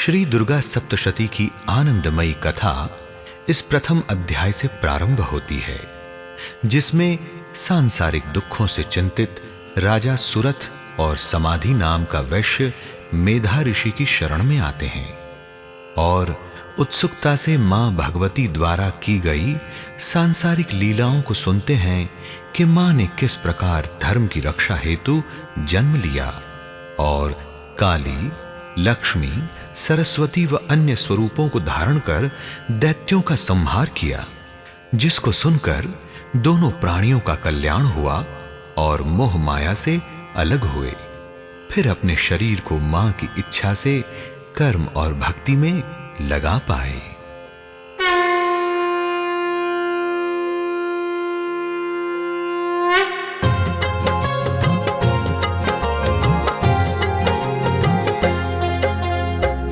श्री दुर्गा सप्तशती की आनंदमयी कथा इस प्रथम अध्याय से प्रारंभ होती है, जिसमें सांसारिक दुखों से चिंतित राजा सुरथ और समाधि नाम का वैश्य मेधा ऋषि की शरण में आते हैं और उत्सुकता से मां भगवती द्वारा की गई सांसारिक लीलाओं को सुनते हैं कि मां ने किस प्रकार धर्म की रक्षा हेतु जन्म लिया और काली, लक्ष्मी, सरस्वती व अन्य स्वरूपों को धारण कर दैत्यों का संहार किया, जिसको सुनकर दोनों प्राणियों का कल्याण हुआ और मोह माया से अलग हुए। फिर अपने शरीर को मां की इच्छा से कर्म और भक्ति में लगा पाए।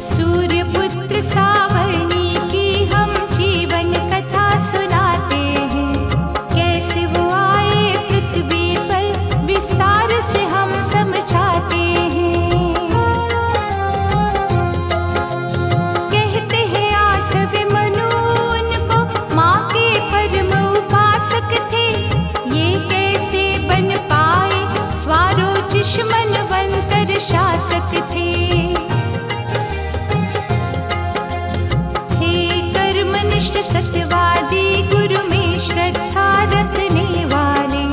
सूर्यपुत्र सावर्णी की हम जीवन कथा सुनाते हैं, कैसे वो आए पृथ्वी पर विस्तार से हम समझाते हैं। कहते हैं आठवें मनु उनको माँ के परम उपासक थे, ये कैसे बन पाए स्वारोचिष मनवंतर शासक थे। सत्यवादी गुरु में श्रद्धा रखने वाले,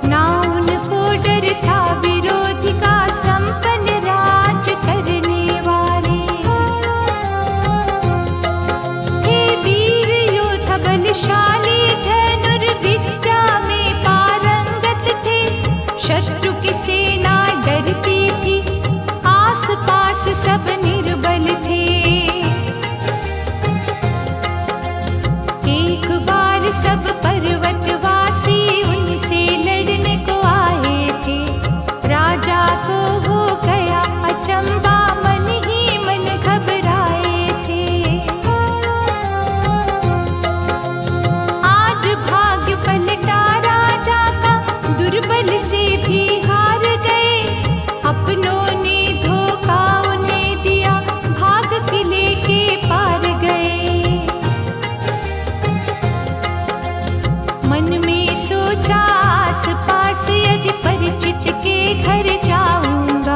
ना उनको डर था विरोधी का संपन्न राज करने वाले। थे वीर योद्धा बलशाली, धनुर्विद्या में पारंगत थे, शत्रु की सेना डरती थी, आस पास सब निर्बल थे। सब पर्वतवासी उनसे लड़ने को आए थे, राजा को हो गया अचंबा, मन ही मन घबराए थे। आज भाग्य पलटा राजा का, दुर्बल से भी हार गए, अपनों ने धोखा उन्हें दिया, भाग किले के पार गए। मन में सोचा आस पास यदि परिचित के घर जाऊंगा,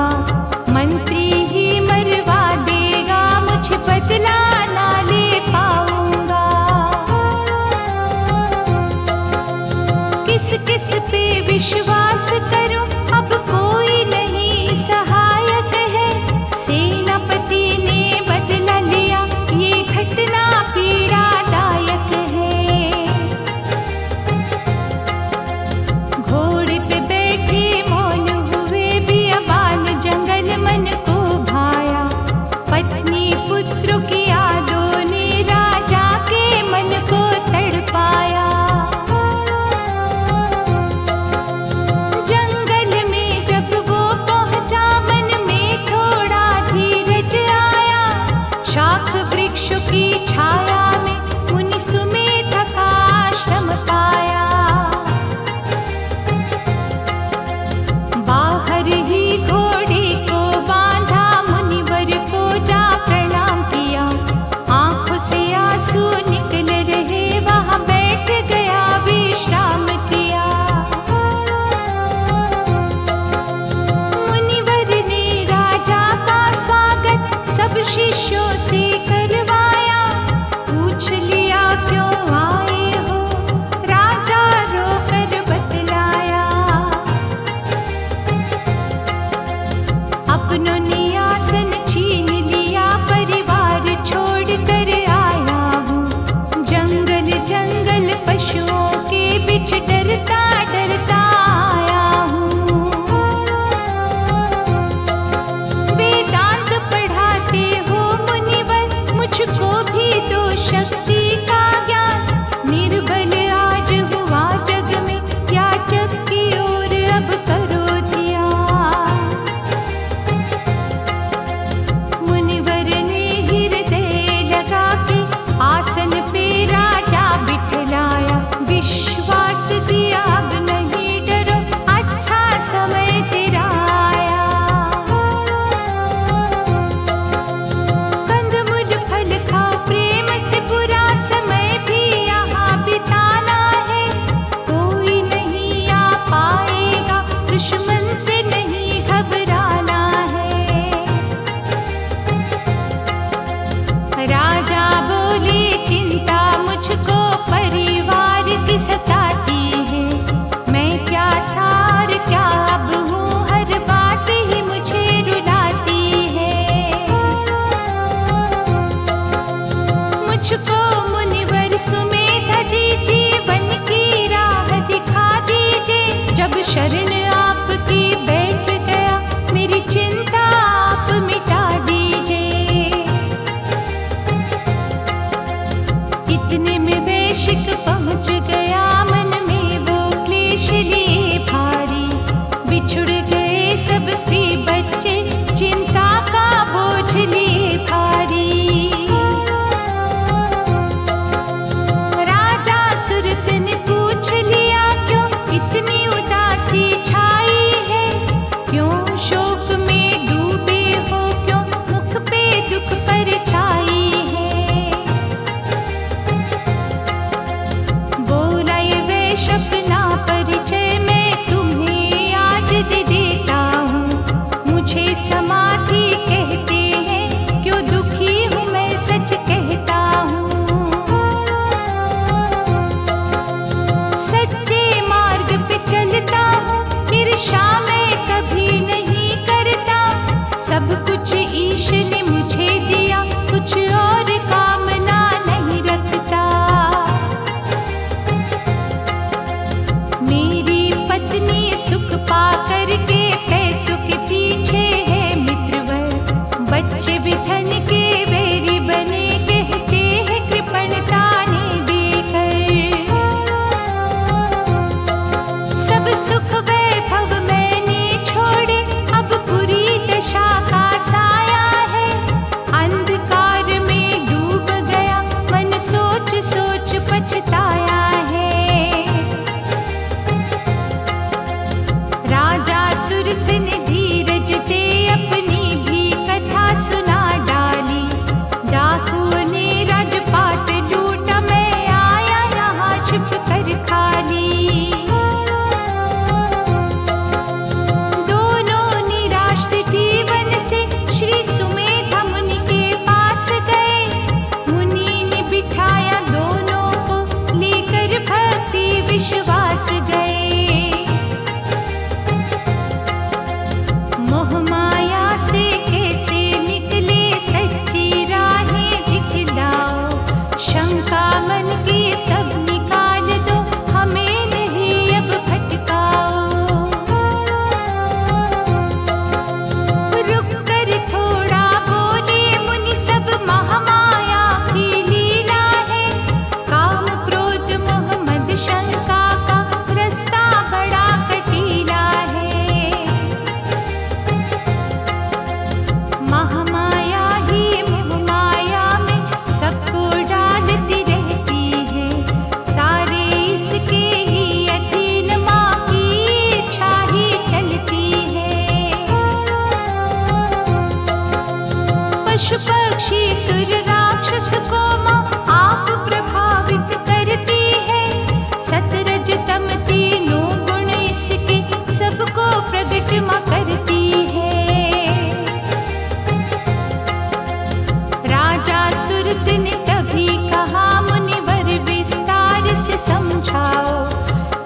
दुख पर छाई है। बोला ये वैश्य अपना परिचय मैं तुम्हें आज दे देता हूँ। मुझे समाधि कहते हैं, क्यों दुखी हूँ मैं सच कहता हूँ। सच्चे मार्ग पे चलता हूँ, ईर्ष्या मैं कभी नहीं करता। सब कुछ ईश ने मुझे दिया, कुछ और कामना नहीं रखता। मेरी पत्नी सुख पा करके पैसों के पीछे है मित्रवर। बच्चे भी धन के बैरी बने, कहते हैं कृपणता ने देकर। सब सुख वैभव मैंने छोड़े, अब बुरी दशा का साया है। अंधकार में डूब गया मन, सोच सोच पछताया है। राजा सुरथ ने धीरज दे अपनी भी कथा सुना डाली। डाकुओं ने राजपाट लूटा, मैं आया यहाँ छिप कर खाली। दोनों निराश जीवन से श्री सुमेधा मुनि के पास गए। मुनि ने बिठाया दोनों को, लेकर भक्ति विश्वास गए। मोह माया से कैसे निकले, सच्ची राहें दिखलाओ। शंका मन की सब निकाल दो, हमें नहीं अब भटकाओ। रुक कर थोड़ा बोले मुनि, सब महामाया की लीला है। काम क्रोध मोह मद शंका का रास्ता बड़ा कटीला है। महामाया ही मोह माया में सबको डालती रहती है। सारे इसके ही अधीन, माँ की इच्छा ही चलती है। पशु पक्षी सुर राक्षस को माँ आप प्रभावित करती है। सतरज तम तीनों गुण इसके सबको प्रगट माँ करती है। राजा सुरथ ने तभी कहा, मुनिवर विस्तार से समझाओ।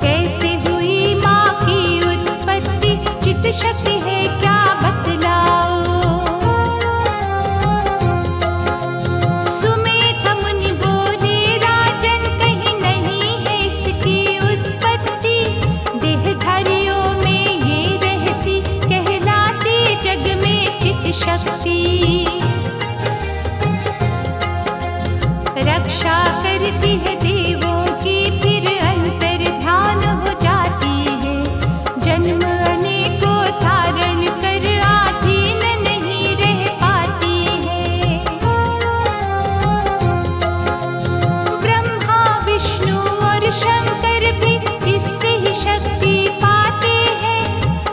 कैसे हुई माँ की उत्पत्ति, चित शक्ति है क्या बतलाओ। सुमेधा मुनि बोले राजन, कहीं नहीं है इसकी उत्पत्ति। देहधारियों में ये रहती, कहलाती जग में चित शक्ति। रक्षा करती है देवों की, फिर अंतर ध्यान हो जाती है। जन्म अनेकों धारण कर आधीन नहीं रह पाती है। ब्रह्मा विष्णु और शंकर भी इससे ही शक्ति पाते हैं।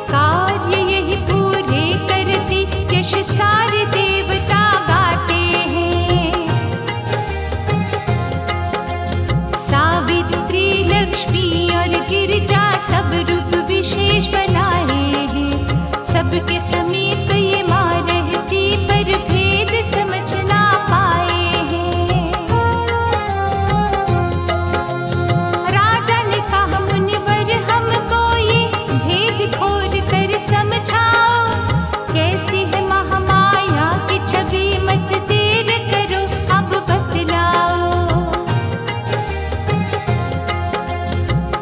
कार्य यही पूरे करती, यश सारे देवता गाते हैं। सावित्री लक्ष्मी और गिरिजा सब रूप विशेष बनाए हैं। सबके समीप ये माँ रहती, पर भेद समझ ना पाए हैं। राजा ने कहा मुनिवर हमको ये भेद खोल कर समझाओ। कैसी है महामाया की छवि, मत देर करो अब बतलाओ।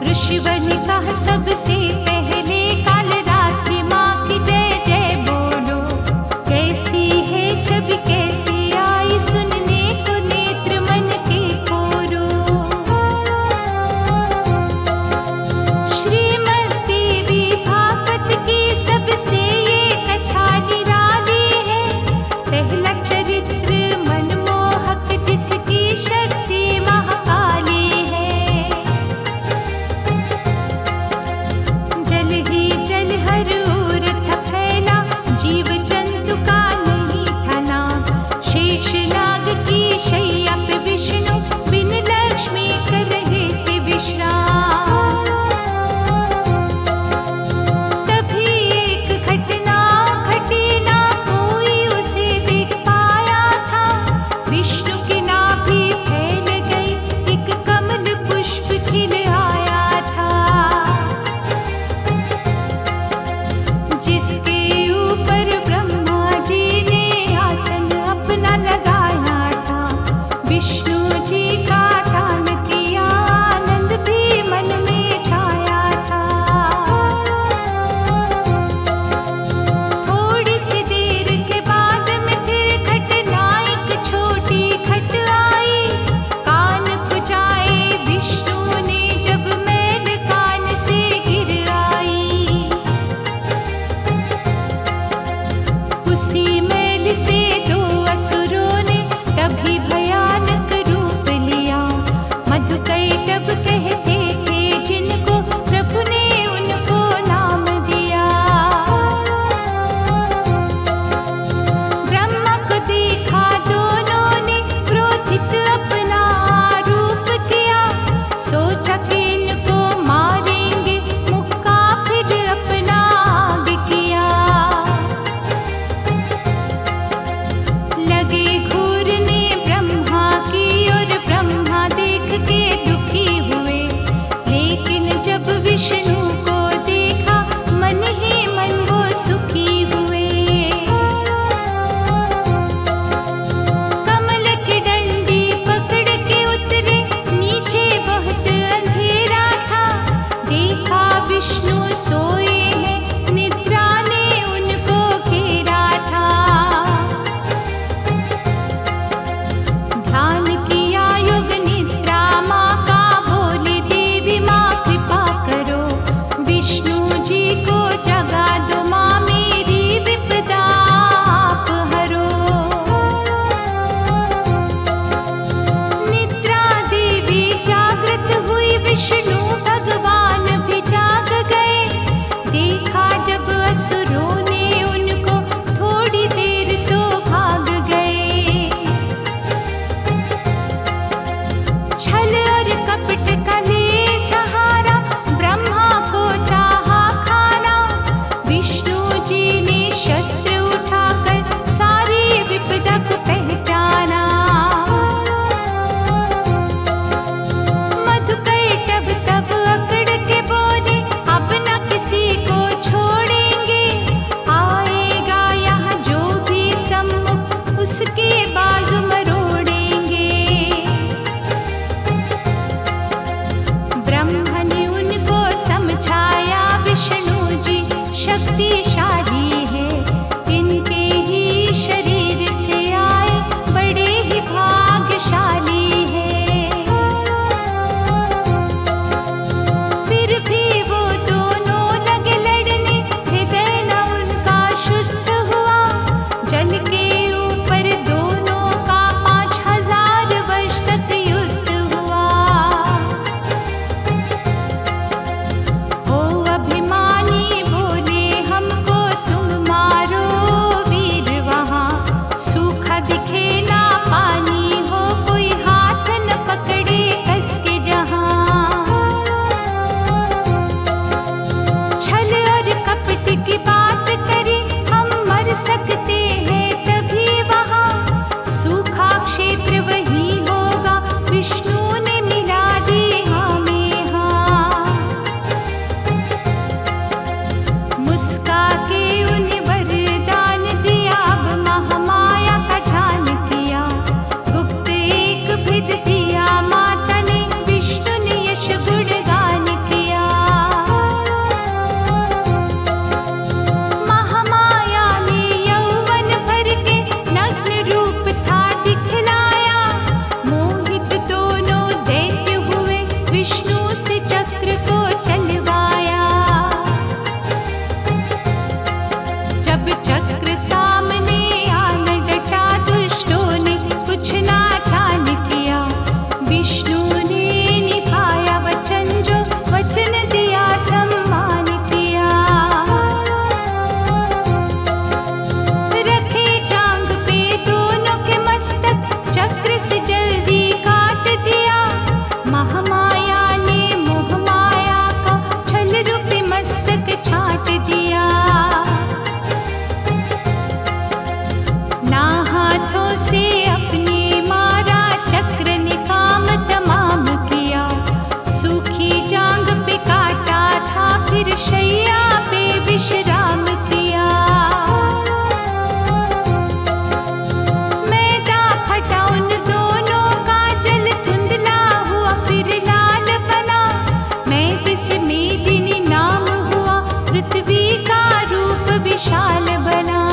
ऋषिवर ने कहा सबसे पहले, काल रात्रि माँ की जय जय बोलो। कैसी है छवि कैसी देखा दोनों ने क्रोधित अपना रूप किया, सोचा कि इनको मारेंगे, मुक्का फिर अपना आगे किया। लगे घूरने ब्रह्मा की और ब्रह्मा देख के दुखी हुए, लेकिन जब विष्णु को देखा मन ही मन वो सुखी हुए। कमल की डंडी पकड़ के उतरे, नीचे बहुत अंधेरा था, देखा विष्णु सोए हैं, निद्रा ने उनको घेरा था। ध्यान किया योग निद्रा माँ का, बोले देवी माँ कृपा करो, विष्णु जी को जगा दो माँ, मेरी विपदा आप हरो। निद्रा देवी जागृत हुई, विष्णु भगवान भी जाग गए, देखा जब असुरों ने उनको, थोड़ी देर तो भाग गए। छल और कपट का ले सहारा, ब्रह्मा को चाहा खाना, विष्णु जी ने शस्त्र उठाकर सारी विपदा को पहचाना। मधुकर तब अकड़ के बोले, अब न किसी को छोड़ेंगे, आएगा यहाँ जो भी सम्मुख, उसके बाजू मरोड़ेंगे। ब्रह्मा ने उनको समझाया, विष्णु जी शक्तिशाली है, इनके ही शरीर से आए, बड़े ही भाग्यशाली है। फिर भी वो दोनों लगे लड़ने, हृदय न उनका शुद्ध हुआ, जल के ऊपर दोनों का 5000 वर्ष तक युद्ध हुआ। ओ अभिमानी बोले, हमको तुम मारो वीर, वहाँ सूखा दिखे ना पानी हो, कोई हाथ न पकड़े कस के जहाँ। छल और कपट की बात करें, हम मर सकते हैं तभी वहाँ, सूखा क्षेत्र वही होगा, विष्णु ने मिला दी हमें हाँ। मुस्का के उन्हें वरदान दिया, अब महामाया का ध्यान किया, गुप्त एक भेद दिया माता ने, विष्णु ने यश गुणगान किया। महामाया ने यौवन भर के नग्न रूप था दिखलाया, मोहित दोनों दैत्य हुए, विष्णु से चक्र को चलवाया। जब चक्र सामने आन डटा, दुष्टों ने कुछ ना ध्यान किया, विष्णु ने निभाया वचन, जो वचन दिया सम्मान किया। रखे जांग पे दोनों के मस्तक, चक्र से जल्दी काट दिया, महामाया ने मोह माया का छल रूपी मस्तक छाट दिया। ना हाथों से अपने मारा, चक्र ने काम तमाम किया, सूखी जांग पे काटा था, फिर शैया पे विश्राम किया। मैदा फटा उन दोनों का, जल धुंधला हुआ फिर लाल बना, मैदे से मेदिनी नाम हुआ, पृथ्वी का रूप विशाल बना।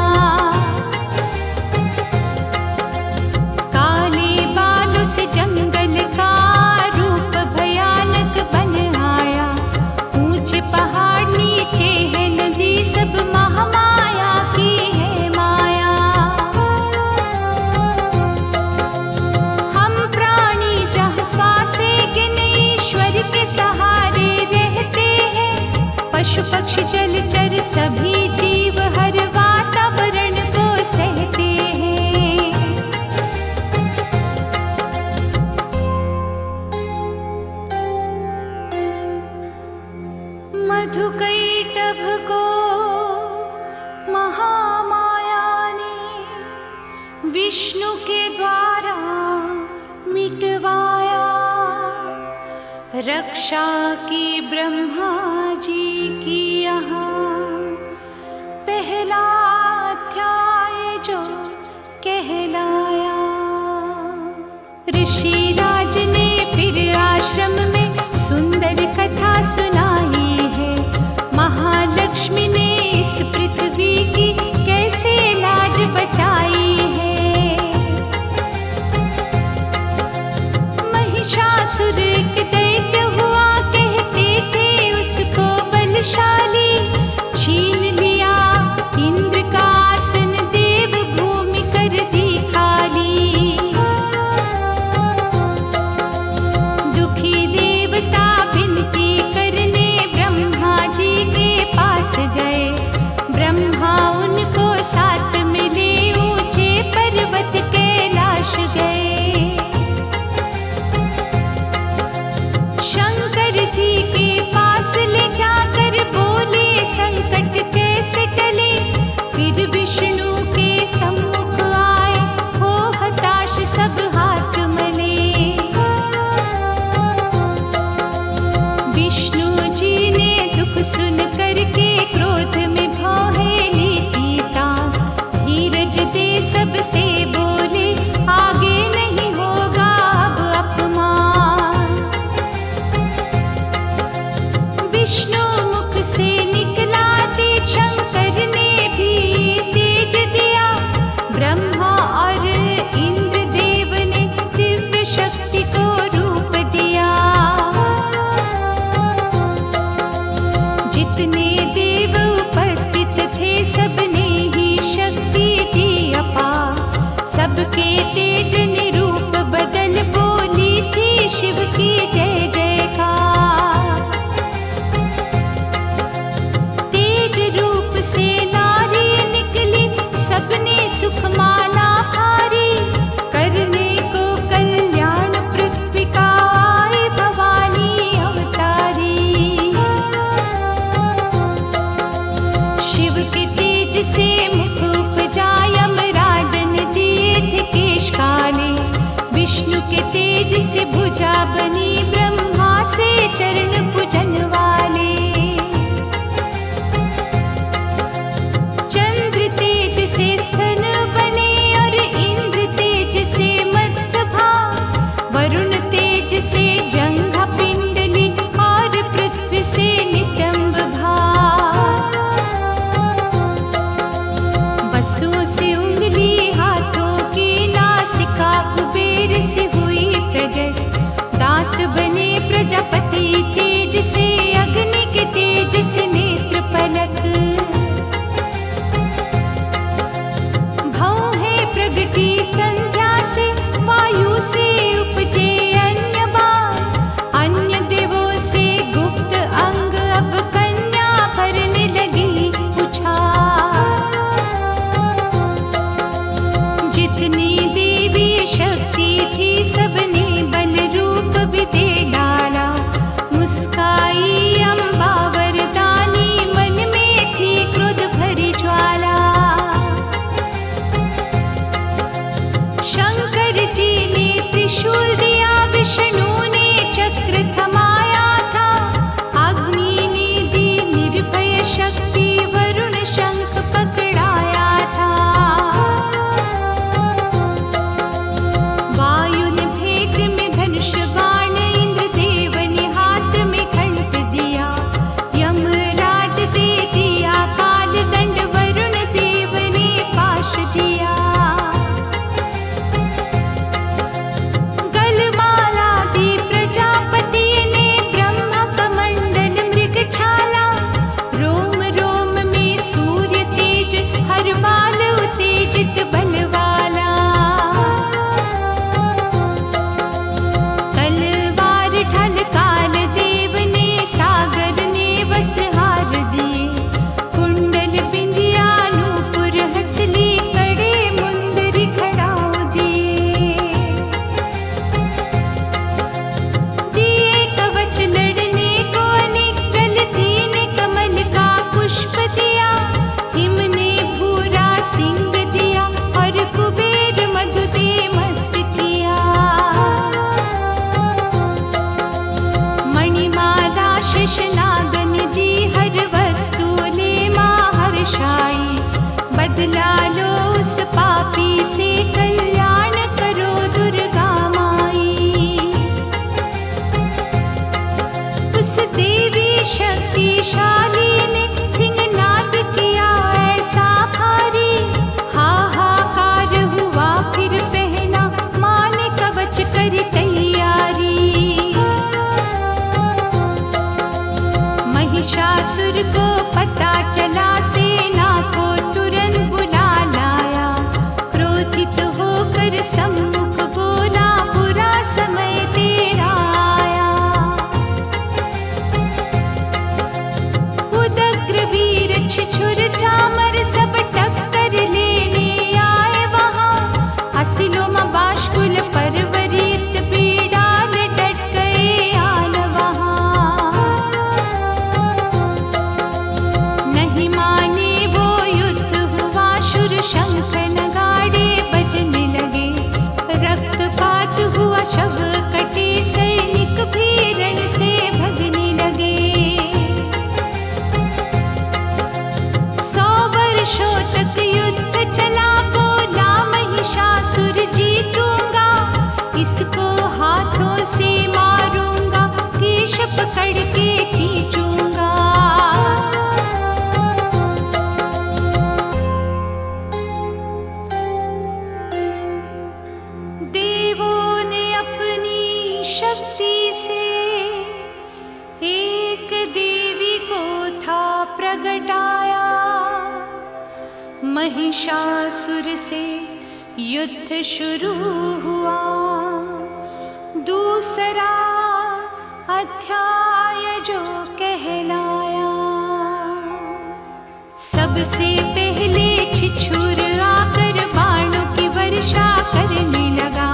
काले बालों से जंगल का रूप भयानक बन आया, ऊंचे पहाड़ नीचे है नदी, सब महामाया की है माया। हम प्राणी जहाँ श्वासे गिने, ईश्वर के सहारे रहते हैं, पशु पक्षी जलचर सभी जीव हर वातावरण को सहते हैं। विष्णु के द्वारा मिटवाया, रक्षा की ब्रह्मा जी की यहाँ पहला अध्याय जो कहलाया। ऋषिराज ने फिर आश्रम में सुंदर कथा सुनाई है। महालक्ष्मी ने इस पृथ्वी की कैसे लाज बचाई है। महिषासुर के दैत्य हुआ कहते थे उसको बलशाली, छीन लिया इंद्र का आसन, देव भूमि कर दी खाली। दुखी देवता विनती करने ब्रह्मा जी के पास गए। ब्रह्मा उनको साथ मिले, ऊंचे पर्वत कैलाश गए। शंकर जी के पास ले जाकर बोले संकट कैसे टले। फिर विष्णु के सम्मुख आए, हो हताश सब हाथ मले। विष्णु जी ने दुख सुन करके क्रोध में भौहे ली तान। धीरज दे सबसे बोले, आगे नहीं होगा अब अपमान। विष्णु मुख से निकला तेज, शंकर ने भी तेज दिया। ब्रह्मा और इंद्र देव ने दिव्य शक्ति को रूप दिया। जितने देव उपस्थित थे सबने ही शक्ति दी अपार। सबके तेज निरूप बदल बोली थी शिव की जय जयकार। तेज रूप से नारी निकली, सबने सुख माना भारी। करने को कल्याण पृथ्वी का आई भवानी अवतारी। शिव के तेज से मुख उपजा, यमराज ने दिए थे केश काले। विष्णु के तेज से भुजा बनी, ब्रह्मा से चरण पूजन वाले। चंद्र तेज से स्तन बने और इंद्र तेज से मध्य भाग। वरुण तेज से जंघा पिंडली और पृथ्वी से नितंब भाग। वसु से उंगली हाथों की, नासिका कुबेर से हुई प्रगट। दांत बने प्रजापति तेज से, अग्नि के तेज से नेत्र पलक। भौहें प्रगटी संध्या से, वायु से उपजे अन्य बाण। अन्य देवों से गुप्त अंग, अब कन्या भरने लगी उछाल। जितनी देवी शक्ति थी सबने बल रूप भी दे डाला। मुस्काई अम्बा वरदानी, मन में थी क्रोध भरी ज्वाला। शंकर जी ने त्रिशूल दिया, विष्णु ने चक्र थमाया था। अग्नि ने दी निर्भय शक्ति, वरुण शंख पकड़ाया था। वायु ने भेंट में धनुष बाण, इंद्र देव ने हाथ में खड्ग दिया। यमराज दे दिया काल दंड, वरुण देव ने पाश दिया। गलमाला दी प्रजापति ने, ब्रह्मा कमंडल मृग छाला। रोम रोम में सूर्य तेज, हर बाल उत्तेजित बलवाला। तलवार ढल काल देव ने, सागर ने वस्त्र हार दिए। कुंडल बिंदिया नूपुर हंसली, कड़े मुंदरी खड़ाऊ दिए। दिए कवच लड़ने को अनेक, जल थी ने कमल का पुष्प दिया। हिम ने भूरा सिंह दिया और उस पापी से कल्याण करो दुर्गा माई। उस देवी शक्तिशाली ने सिंहनाद किया ऐसा भारी, हाहाकार हुआ फिर पहना मां ने कवच कर तैयारी। महिषासुर को पता चला, सेना को तुरंत बुला लाया। क्रोधित होकर सम्मुख बोला, बुरा समय तेरा आया। उदग्र वीर छिछुर चामर सब टक्कर लेने आए वहां। असिलोम बाष्कुल परवरित बीड़ाल डट गए आल वहां। नहीं माने वो युद्ध हुआ, शुर शंख नगाड़े बजने लगे। रक्तपात हुआ, शव कटे, सैनिक भी रण से भगने लगे। 100 वर्षों तक युद्ध चला, बोला महिषासुर जीतूंगा। इसको हाथों से मारूंगा, केश पकड़ के खींचूंगा। देवों ने अपनी शक्ति से एक देवी को था प्रगटाया। महिषासुर से युद्ध शुरू हुआ। दूसरा अध्याय जो कहलाया। सबसे पहले छिछुर आकर बाणों की वर्षा करने लगा।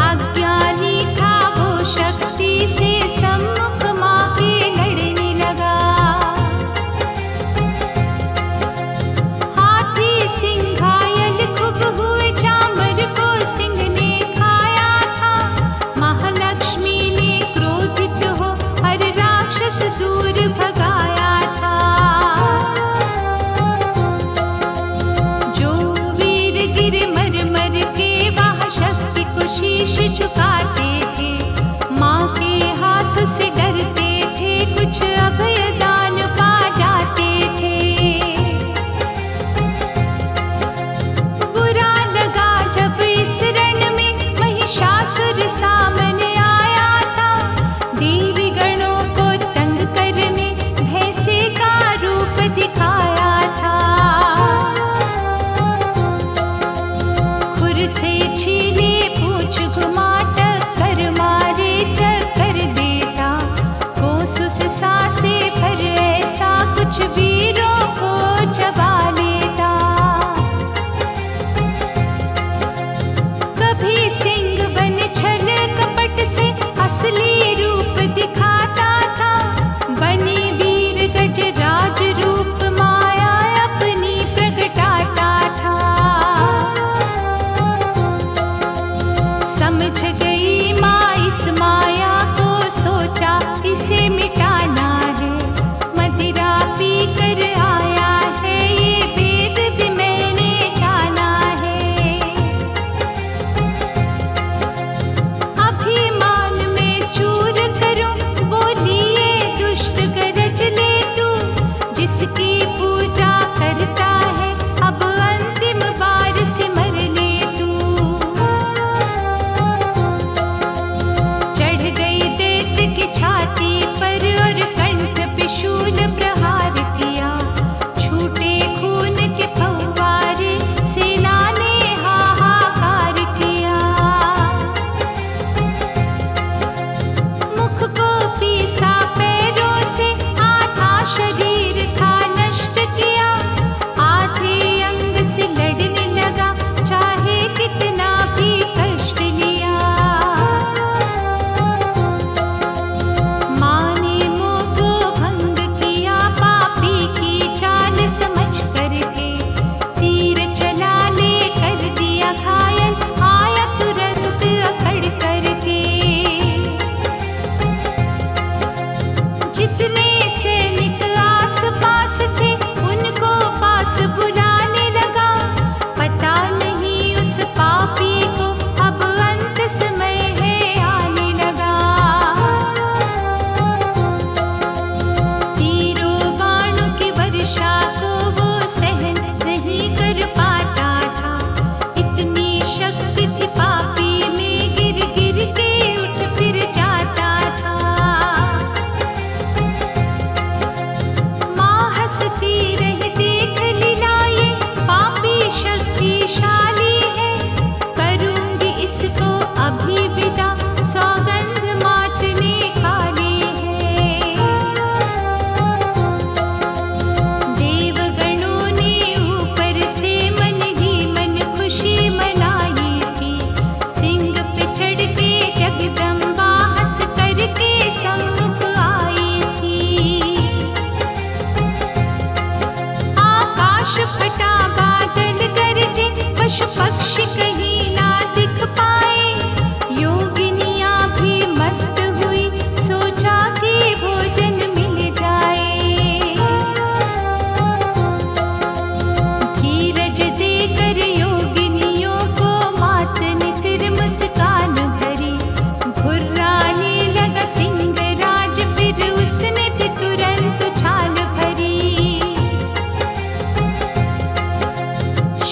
अज्ञानी था वो शक्ति से, सम्मुख मां के लड़ने लगा। हाथी सिंह घायल खूब हुए, चामर को सिंह ने खाया था। महालक्ष्मी ने क्रोधित हो हर राक्षस दूर भगाया था। जो वीर गिर मर मर के वह शक्ति को शीश झुकाते थे। मां के हाथ से डरते थे, कुछ अभय दान पा जाते थे। बुरा लगा जब इस रण में महिषासुर सामने आया था। देवी गणों को तंग करने भैंसे का रूप दिखाया था। खुर से छीले पूछ घुमा, टक्कर मारे चक्कर देता। कोस से सांसे भर ऐसा, कुछ वीरों को चबा लेता। कभी सिंह बन छल कपट से असली रूप दिखाता था। बने वीर गजराज रूप, माया अपनी प्रगटाता था। पापी को अब अंत समय है आने लगा। तीरों बाणों की वर्षा को वो सहन नहीं कर पाता था। इतनी शक्ति थी पापी में, गिर गिर के उठ फिर जाता था। माँ हंसती रही देख लीलाए, पापी शक्तिशाली है, करूंगी इसको अभी विदा, सौगंध मात ने खा ली है। देवगणों ने ऊपर से मन ही मन खुशी मनाई थी। सिंह पे चढ़ के जगदम्बा हंस करके सम्मुख आई थी। आकाश फटा बादल गरजे, पशु पक्षी कहीं ना दिख पाए। योगिनियां भी मस्त हुई, सोचा कि भोजन मिल जाए। धीरज देकर योगिनियों को मात ने फिर मुस्कान भरी। घुर्राने लगा सिंहराज, फिर उसने भी तुरंत छाल भरी।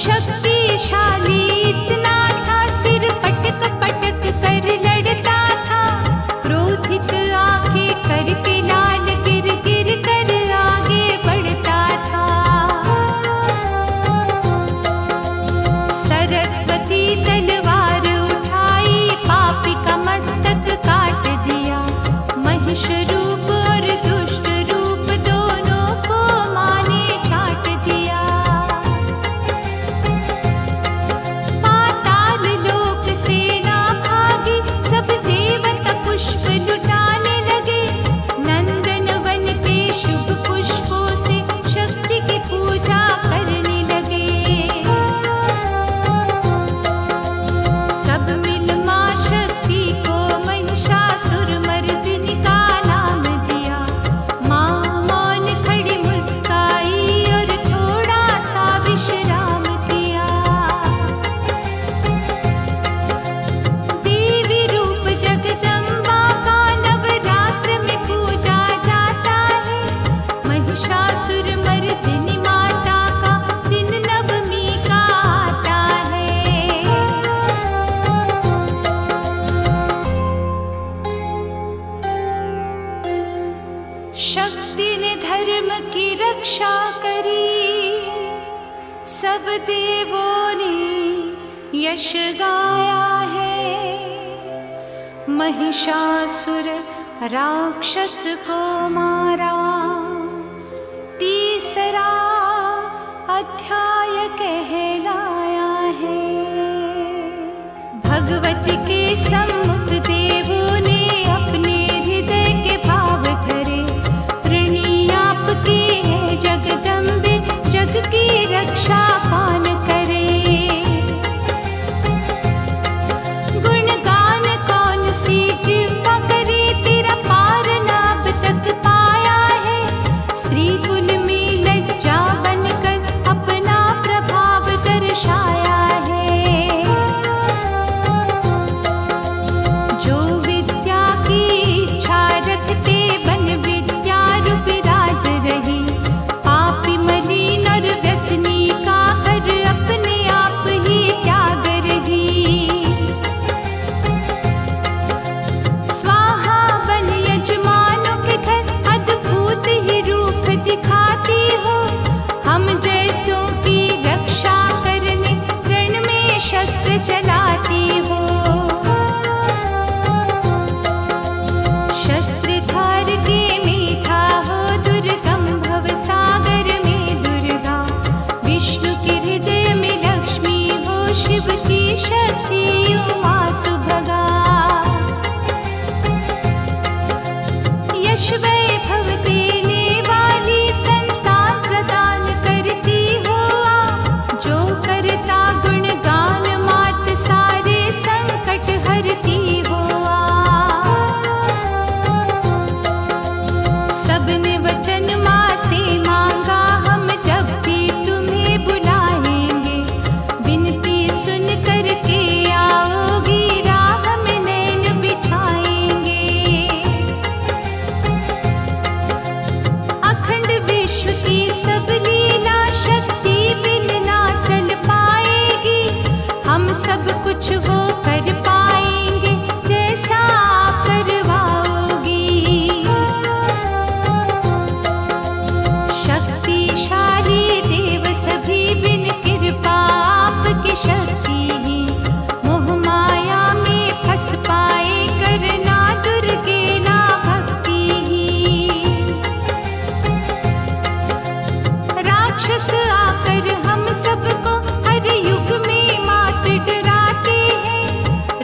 शक्तिशाली इतना था, सिर पटक पटक कर लड़ता था। क्रोधित आंखें करके लाल, गिर गिर कर आगे बढ़ता था। सरस्वती तलवार उठाई, पापी का मस्तक काट दिया। महिष रूप और दुष्ट रूप दोनों को माँ ने छाट दिया। पाताल लोक से ना भागी, सब देवता पुष्प लुटाने लगे। नंदन वन के शुभ पुष्पों से शक्ति की पूजा करने लगे। सब मिल माँ शक्ति को महिषासुर मर्दिनी का नाम दिया। माँ मौन खड़ी मुस्काई और थोड़ा सा विश्राम किया। देवी रूप जगदम्बा का नवरात्र में पूजा जाता है। महिषासुर मर्दिनी माता का दिन नवमी का आता है। शक्ति ने धर्म की रक्षा करी, सब देवों ने यश गाया है। महिषासुर राक्षस को मारा, तीसरा अध्याय कहलाया है। भगवती के सम्मुख देवों ने अपने हृदय के भाव धरे। ऋणी आपकी है जगदम्बे, जग की रक्षा कौन करे। गुणगान कौन सी जिह्वा करे, तेरा पार नाभ तक पाया है। स्त्री कुल में लज्जा बनकर अपना प्रभाव दर्शाया है। जो विद्या की इच्छा रखते, बन विद्या रूप राज रही। पापी मलिन और व्यसनी का कर अपने आप ही त्याग रही। स्वाहा बन यजमानों के घर, अद्भुत ही रूप दिखाती हो। हम जैसों की रक्षा करने रण में शस्त्र चलाती हो। शस्त्रधार के मेधा हो, दुर्गम भव सागर में दुर्गा। विष्णु के हृदय में लक्ष्मी हो, शिव की शक्ति उमा सुभगा। यश वैभव देने वाली, संतान प्रदान करती हो। जो करता गुणगान, मात सारे संकट हरती हो। सबने वचन माँ से मांगा, हम जब भी तुम्हें बुलाएंगे। विनती सुनकर सब कुछ वो कर पाएंगे जैसा आप करवाओगी। शक्तिशाली देव सभी बिन कृपा आपकी शक्ति ही मोह माया में फंस पाए, करना दुर्गे ना भक्ति ही। राक्षस आकर हम सबको हर युग में मात डराते हैं,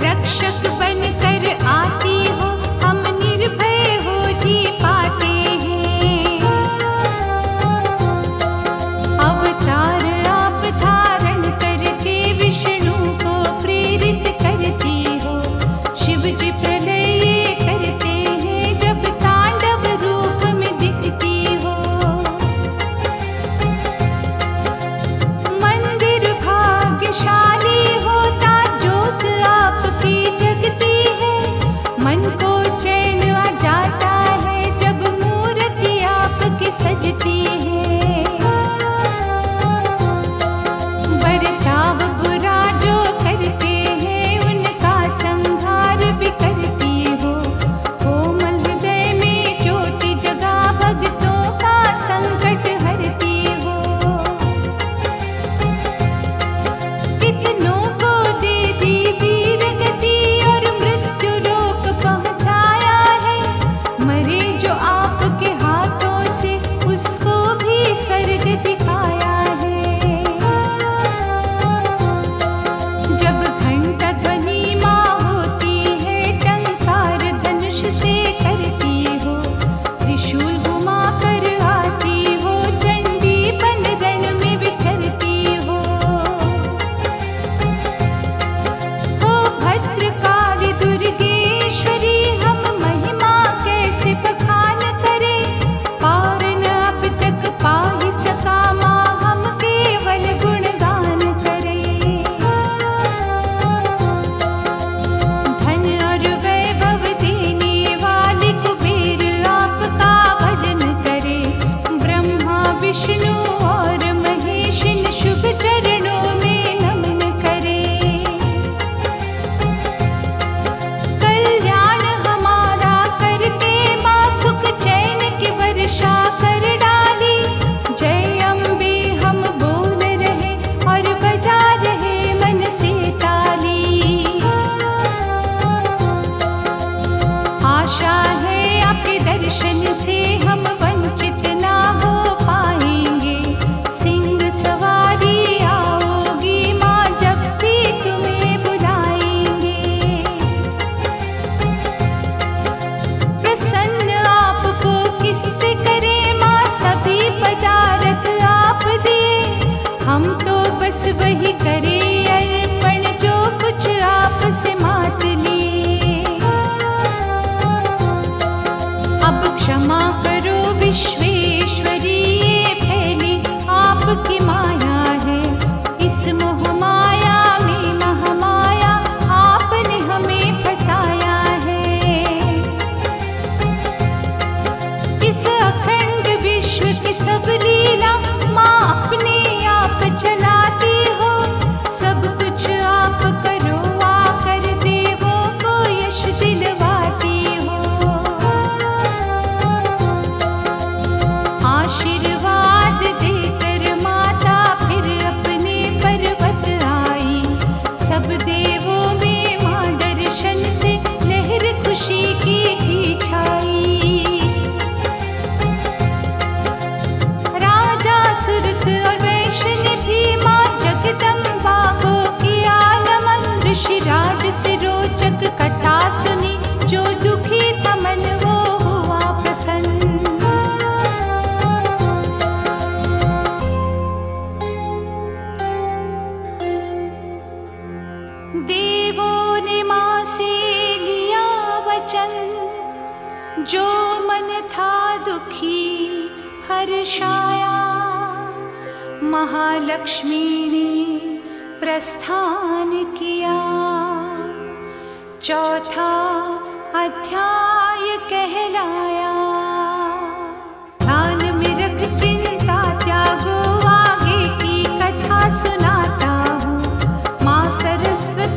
रक्षक बनकर आती हो हम निर्भय हो जी पाते हैं। अवतार आप धारण करके विष्णु को प्रेरित करती हो, शिव जी प्रलय ये करते हैं जब तांडव रूप में दिखती हो। मंदिर भाग्यशाली होता ज्योत आपकी जगती है, मन को चैन आ जाता है जब मूर्ति आपकी सजती है। बर्ताव बुरा जो करते हैं उनका संहार भी करती हो, कोमल हृदय में ज्योति जगा भक्तों का संकट हरती हो। कितनों को दे दी वीर गति और मृत्यु लोक पहुँचाया है, मरे जो आपके हाथों से उसको भी स्वर्ग दिखाया है। जब घंटा ध्वनि माँ होती है टंकार धनुष से करती हो, त्रिशूल घुमा कर आती हो चंडी बन रण में विचरती हो। भद्रकाली दुर्गेश्वरी हम महिमा कैसे बखान करें, पार न अब तक पा ही सका माँ हम केवल गुणगान करें। धन और वैभव देने वाले कुबेर आपका भजन करें, ब्रह्मा विष्णु और महेश इन शुभ चरणों में नमन करें। कल्याण हमारा करके माँ सुख चैन की वर्षा कर डाली, जय अम्बे हम बोल रहे और बजा रहे मन से ताली। आशा है आपके दर्शन से हम वंचित ना हो पाएंगे, सिंह सवारी आओगी माँ जब भी तुम्हें बुलाएंगे। प्रसन्न आपको किससे करें माँ, सभी पदार्थ आप दिए, हम तो बस वही करें अर्पण जो कुछ आपसे मात लिए। अब क्षमा करो विश्वेश्वरी ये फैली आपकी माया है, इस मोह माया में महामाया आपने हमें फंसाया है। इस अखंड विश्व की सब लीला माँ अपने आप चलाती हो, सब कुछ आप करो आकर देवों को यश दिलवाती हो। आशीर्वाद देकर माता फिर अपने पर्वत आई, सब देवों में माँ दर्शन से लहर खुशी की थी छाई। राजा सुरथ और वैष्णव भी माँ जगदम्बा को किया नमन, ऋषिराज से रोचक कथा सुनी जो दुखी था मन वो हुआ प्रसन्न। देवों ने माँ से लिया वचन, जो मन था दुखी हर्षाया, महालक्ष्मी ने प्रस्थान किया। चौथा अध्याय कहलाया। ध्यान में रख चिंता त्यागो, आगे की कथा सुनाता हूँ। माँ सरस्वती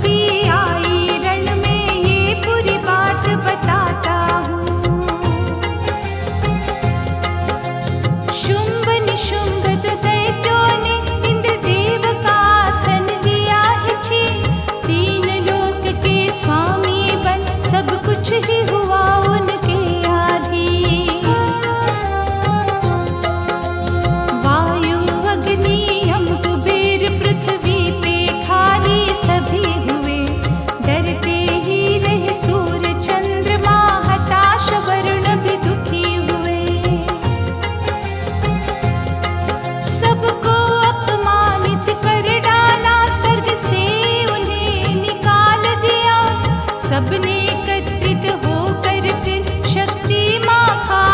सबने एकत्रित होकर फिर शक्ति माँ का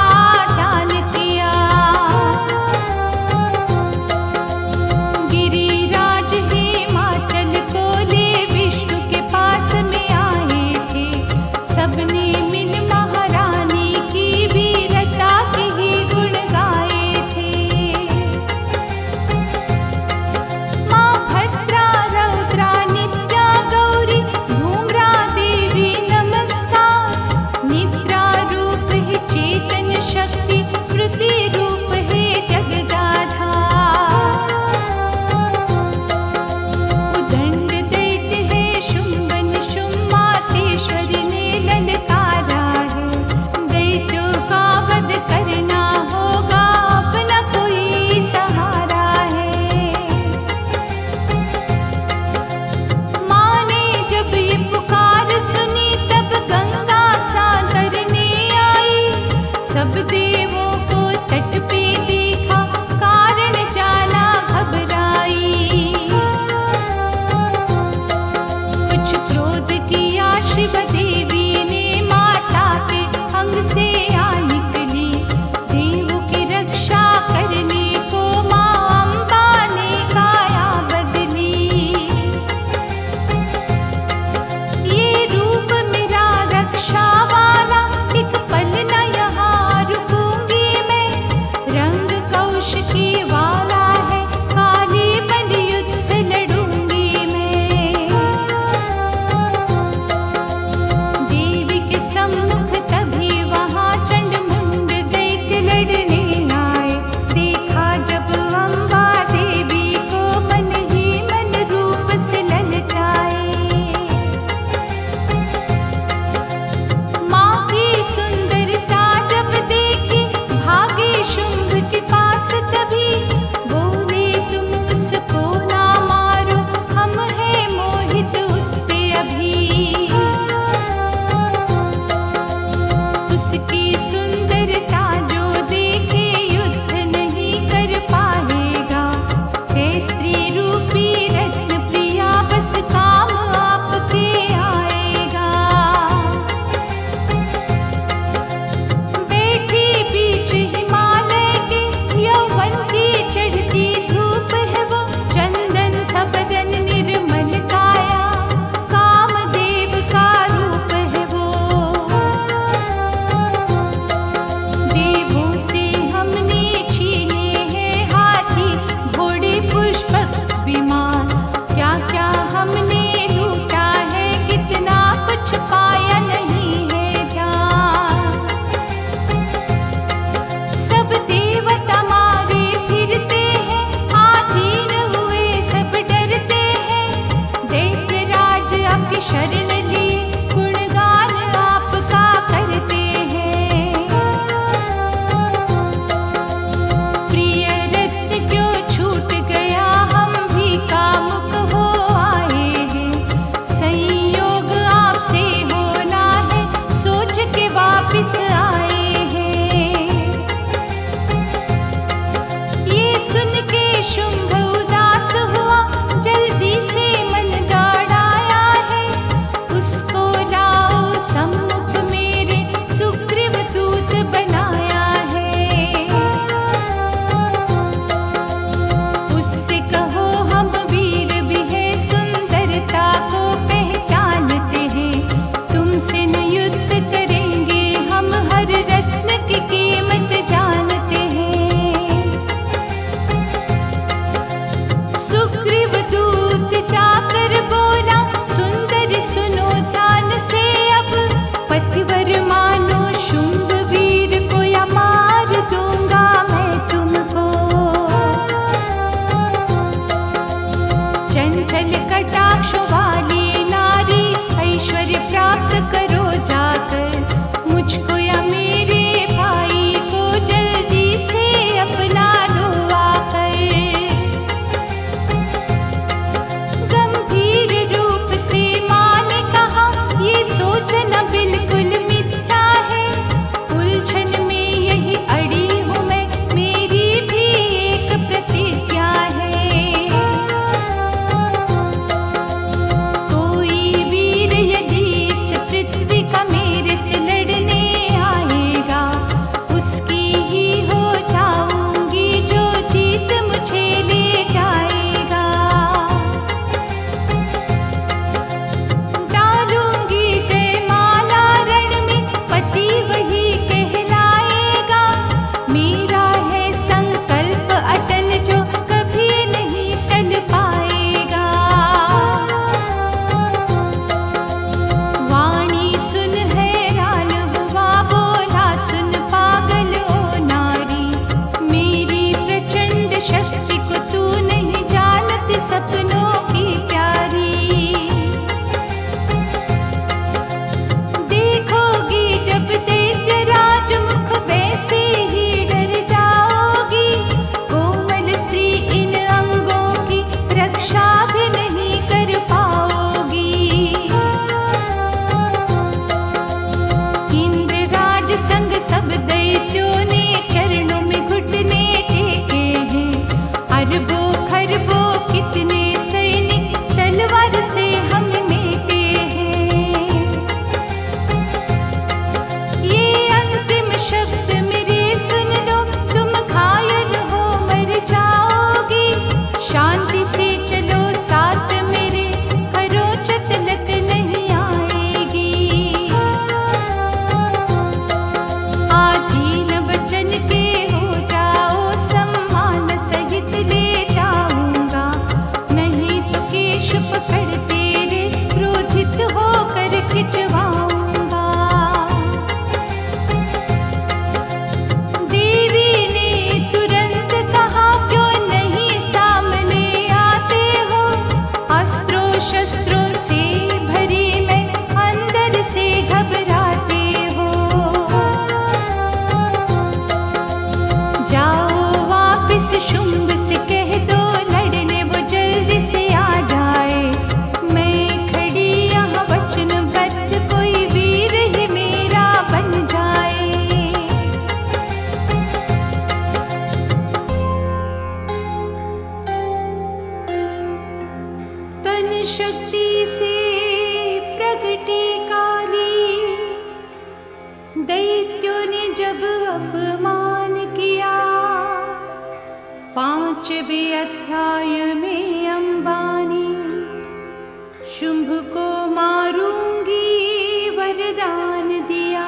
ध्यान किया। गिरिराज हिमाचल को ले विष्णु के पास में आए थे। सबने मिल महारानी की वीरता के ही गुण गाए थे। माँ भद्रा रौद्रा नित्या गौरी धूम्रा देवी नमस्कार। निद्रा रूप है चेतन शक्ति, स्मृति रूप है जगदाधार। उदंड दैत्य है शुंभ निशुंभ, मातेश्वरी ने ललकारा है। दैत्यों का वध करना होगा, अपना कोई सहारा है। माँ ने जब ये पुकार सुनी, तब गंगा स्नान करने आई। सब देवों को तट पे देखा, कारण जाना घबराई। कुछ क्रोध किया शिव देवी ने, माता के अंग से आ निकली। देवों की रक्षा करने को माँ अम्बा ने काया बदली। ये रूप मेरा रक्षा वाला, एक पल न यहाँ रुकूंगी मैं। रंग कौशिकी वाला है, काली बल युद्ध लड़ूंगी मैं। देवी के सम्मुख तभी वहाँ चंडमुंड दैत्य लड़ने आए। देखा जब अम्बा देवी को, मन ही मन रूप से ललचाए। माँ की सुंदरता जब देखी, भागे शुंभ के पास तभी। बोले तुम उसको ना मारो, हम हैं मोहित उस पे अभी। उसकी सुंदरता जो देखे, युद्ध नहीं कर पाएगा। हे स्त्री रूपी रत्न प्रिया, बस काम आपके आएगा। बैठी बीच हिमालय के, यौवन की चढ़ती धूप है वो। चंदन सा बदन निर्मल काया, कामदेव का रूप है वो। देवों से हमने छीने हैं हाथी घोड़े पुष्पक विमान। क्या क्या हमने लूटा है, कितना कुछ पाया नहीं है ध्यान। सब देवता मारे फिरते हैं, आधीन हुए सब डरते हैं। दैत्यराज आपकी शरण लिए, गुणगान आपका करते हैं। प्रिय रत्न क्यों छूट गया, हम भी कामुक हो आए हैं। संयोग आपसे होना है, सोच के वापिस आए हैं। ये सुन के शुंभ उदास हुआ, जल्दी से मन दौड़ाया है। उसको लाओ सम्मुख मेरे, सुग्रीव दूत बनाया है। उससे कहो हम वीर भी है, सुंदरता को पहचानते हैं। तुमसे न युद्ध करेंगे हम, हर रत्न की कीमत जानते हैं। सुग्रीव दूत जाकर बोला, सुंदर सुनो ध्यान से अब। पतिवर मानो शुंभ वीर को, या मार दूंगा मैं तुमको। चंचल कटाक्ष वाली नारी, ऐश्वर्य प्राप्त करो जाकर। मुझको या मेरे भाई को, जल्दी से अपना लो आकर। गंभीर रूप से माँ ने कहा, ये सोचना बिल्कुल मिथ्या है। उलझन में यही अड़ी हूँ मैं, मेरी भी एक प्रतिज्ञा है। खिंचवाऊंगा। देवी ने तुरंत कहा, क्यों नहीं सामने आते हो? अस्त्रों शस्त्रों से भरी मैं अंदर से घबराते हो। जाओ वापिस शुंभ से कह दो, लड़ने वो जल्दी से आ जाए। मैं खड़ी यहाँ वचनबद्ध, कोई वीर ही मेरा बन जाए। तन शक्ति से प्रगटी काली, दैत्यों ने जब अपमान किया। 5वें अध्याय में अंबानी, शुंभ को मारूंगी वरदान दिया।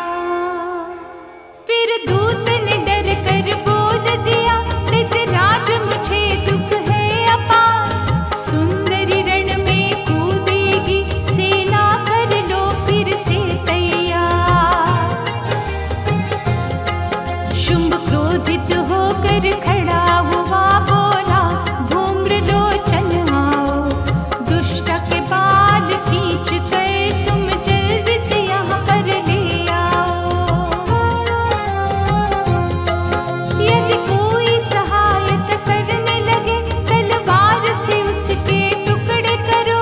फिर दूत ने डर कर बोल दिया, दैत्यराज मुझे दुख है अपार। सुंदरी रण में कूदेगी सेना, कर लो फिर से तैयार। शुंभ क्रोधित होकर खड़ा हुआ, बोला धूम्रलोचन आओ। दुष्ट के बाल खींच कर तुम जल्दी से यहाँ पर ले आओ। यदि कोई सहायता करने लगे, तलवार से उसके टुकड़े करो।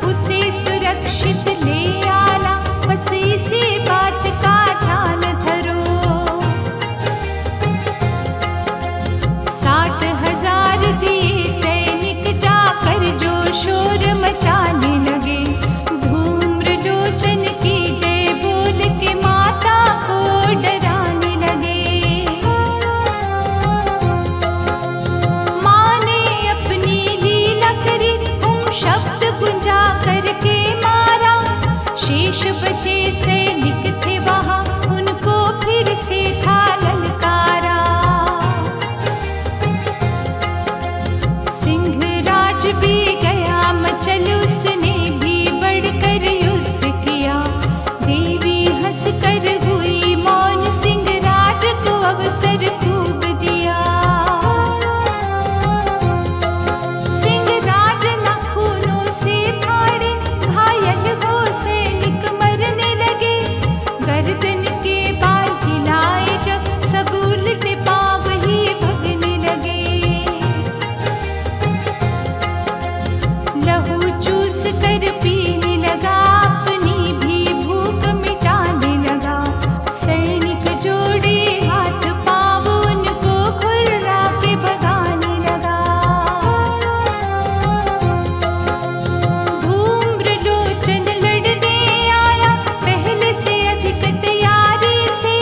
उसे सुरक्षित ले आना, बस इसी बात का ध्यान धरो। 60,000 दिए सैनिक जाकर जो शोर मचाने लगे। धूम्रलोचन की जय बोल के माता को डराने लगे। माँ ने अपनी लीला करी, शब्द गुंजा करके मारा। शेष बचे सैनिक थे वहाँ, उनको फिर से था ललकारा। सिंहराज भी गया मचल, उसने भी बढ़कर युद्ध किया। देवी हंस कर हुई मौन, सिंहराज को अवसर खूब दिया। सिंहराज नाखूनों से फाड़े, घायल हो सैनिक मरने लगे। गर्दन के बाल हिलाए जब, सब उल्टे पाँव ही भगने लगे। लहू चूस कर पीने लगा, अपनी भी भूख मिटाने लगा। सैनिक जोड़े हाथ पाँव, उनको खुर्रा के भगाने लगा। धूम्रलोचन लड़ने आया, पहले से अधिक तैयारी से।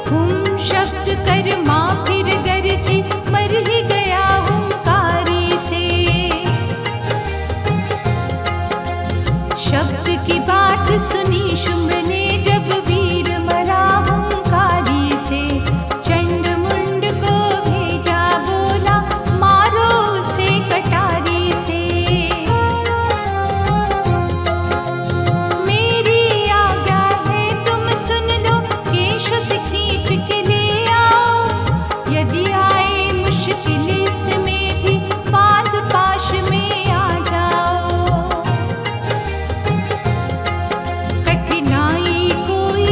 हुम शब्द कर माँ फिर गरजी, मर ही गया हुंकारी से। शब्द की बात सुनी शुंभ ने, जब वीर मरा हुंकारी से। चंड मुंड को भेजा, बोला मारो उसे कटारी से। मेरी आज्ञा है तुम सुन लो, केश से खींच के ले आओ। यदि आए मुश्किल इसमें भी, बांध पाश में आ जाओ। कठिनाई कोई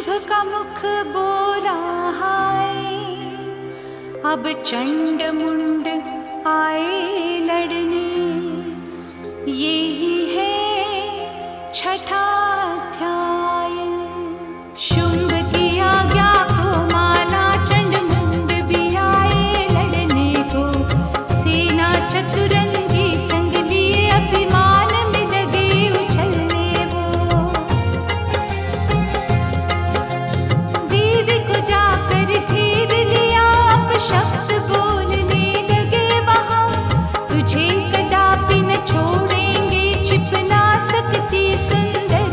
शुभ का मुख बोला हाय, अब चंड मुंड आए लड़ने, यही है छठा अध्याय। शुंभ की आज्ञा को माना, चंड मुंड भी आए लड़ने को, सेना चतुरंगी संग लिए अभिमान में लगे उछलने वो। देवी को जाकर घेर लिया, अपशब्द बोलने लगे वहाँ, तुझे कदापि न छोड़ेंगे, छिप ना सकती सुंदर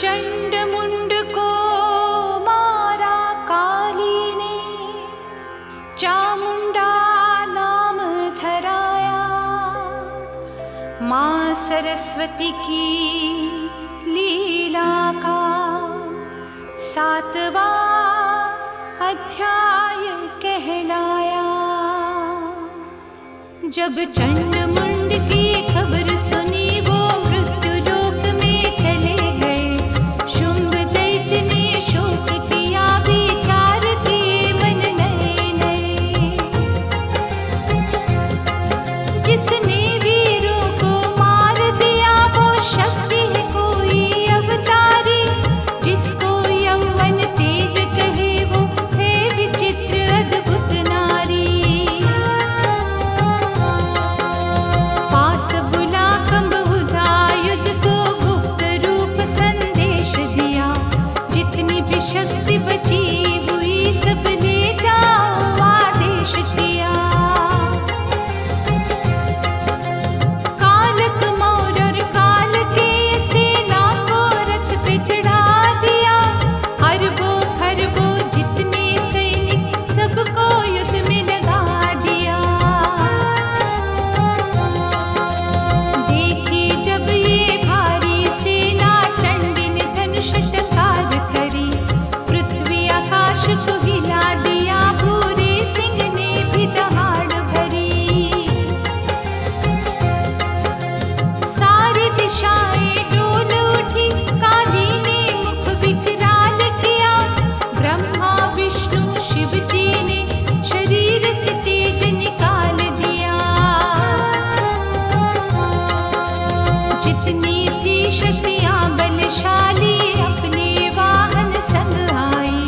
चंड मुंड को मारा काली ने, चामुंडा नाम धराया। माँ सरस्वती की लीला का 7वां अध्याय कहलाया। जब चंड मुंड की खबर सुनी वो मृत्यु लोक में चले गए। शुंभ दैत्य ने शोक किया, विचार किए मन नए नए। जिसने वीरों को मार दिया वो शक्ति है कोई अवतारी। जिसको यौवन तेज कहे वो है विचित्र अद्भुत नारी। पास बुला कंबुधा युद्ध को गुप्त रूप संदेश दिया। जितनी भी शक्ति बची हुई सब ले जाओ आदेश किया। कालक मौर और काल के सेना को रथ पे चढ़ा दिया। अरबों खरबों जितने सैनिक सबको युद्ध में लगा दिया। देखी जब ये भारी सेना चंडी ने धनुष टकार करी। पृथ्वी आकाश को हिला दिया, भूरे सिंह ने भी दहाड़ भरी। सारी दिशाएं डोल उठी, काली ने मुख विकराल किया। ब्रह्मा विष्णु शिव जी ने शरीर से तेज निकाल दिया। जितनी थी शक्तियां बलशाली अपने वाहन संग आई।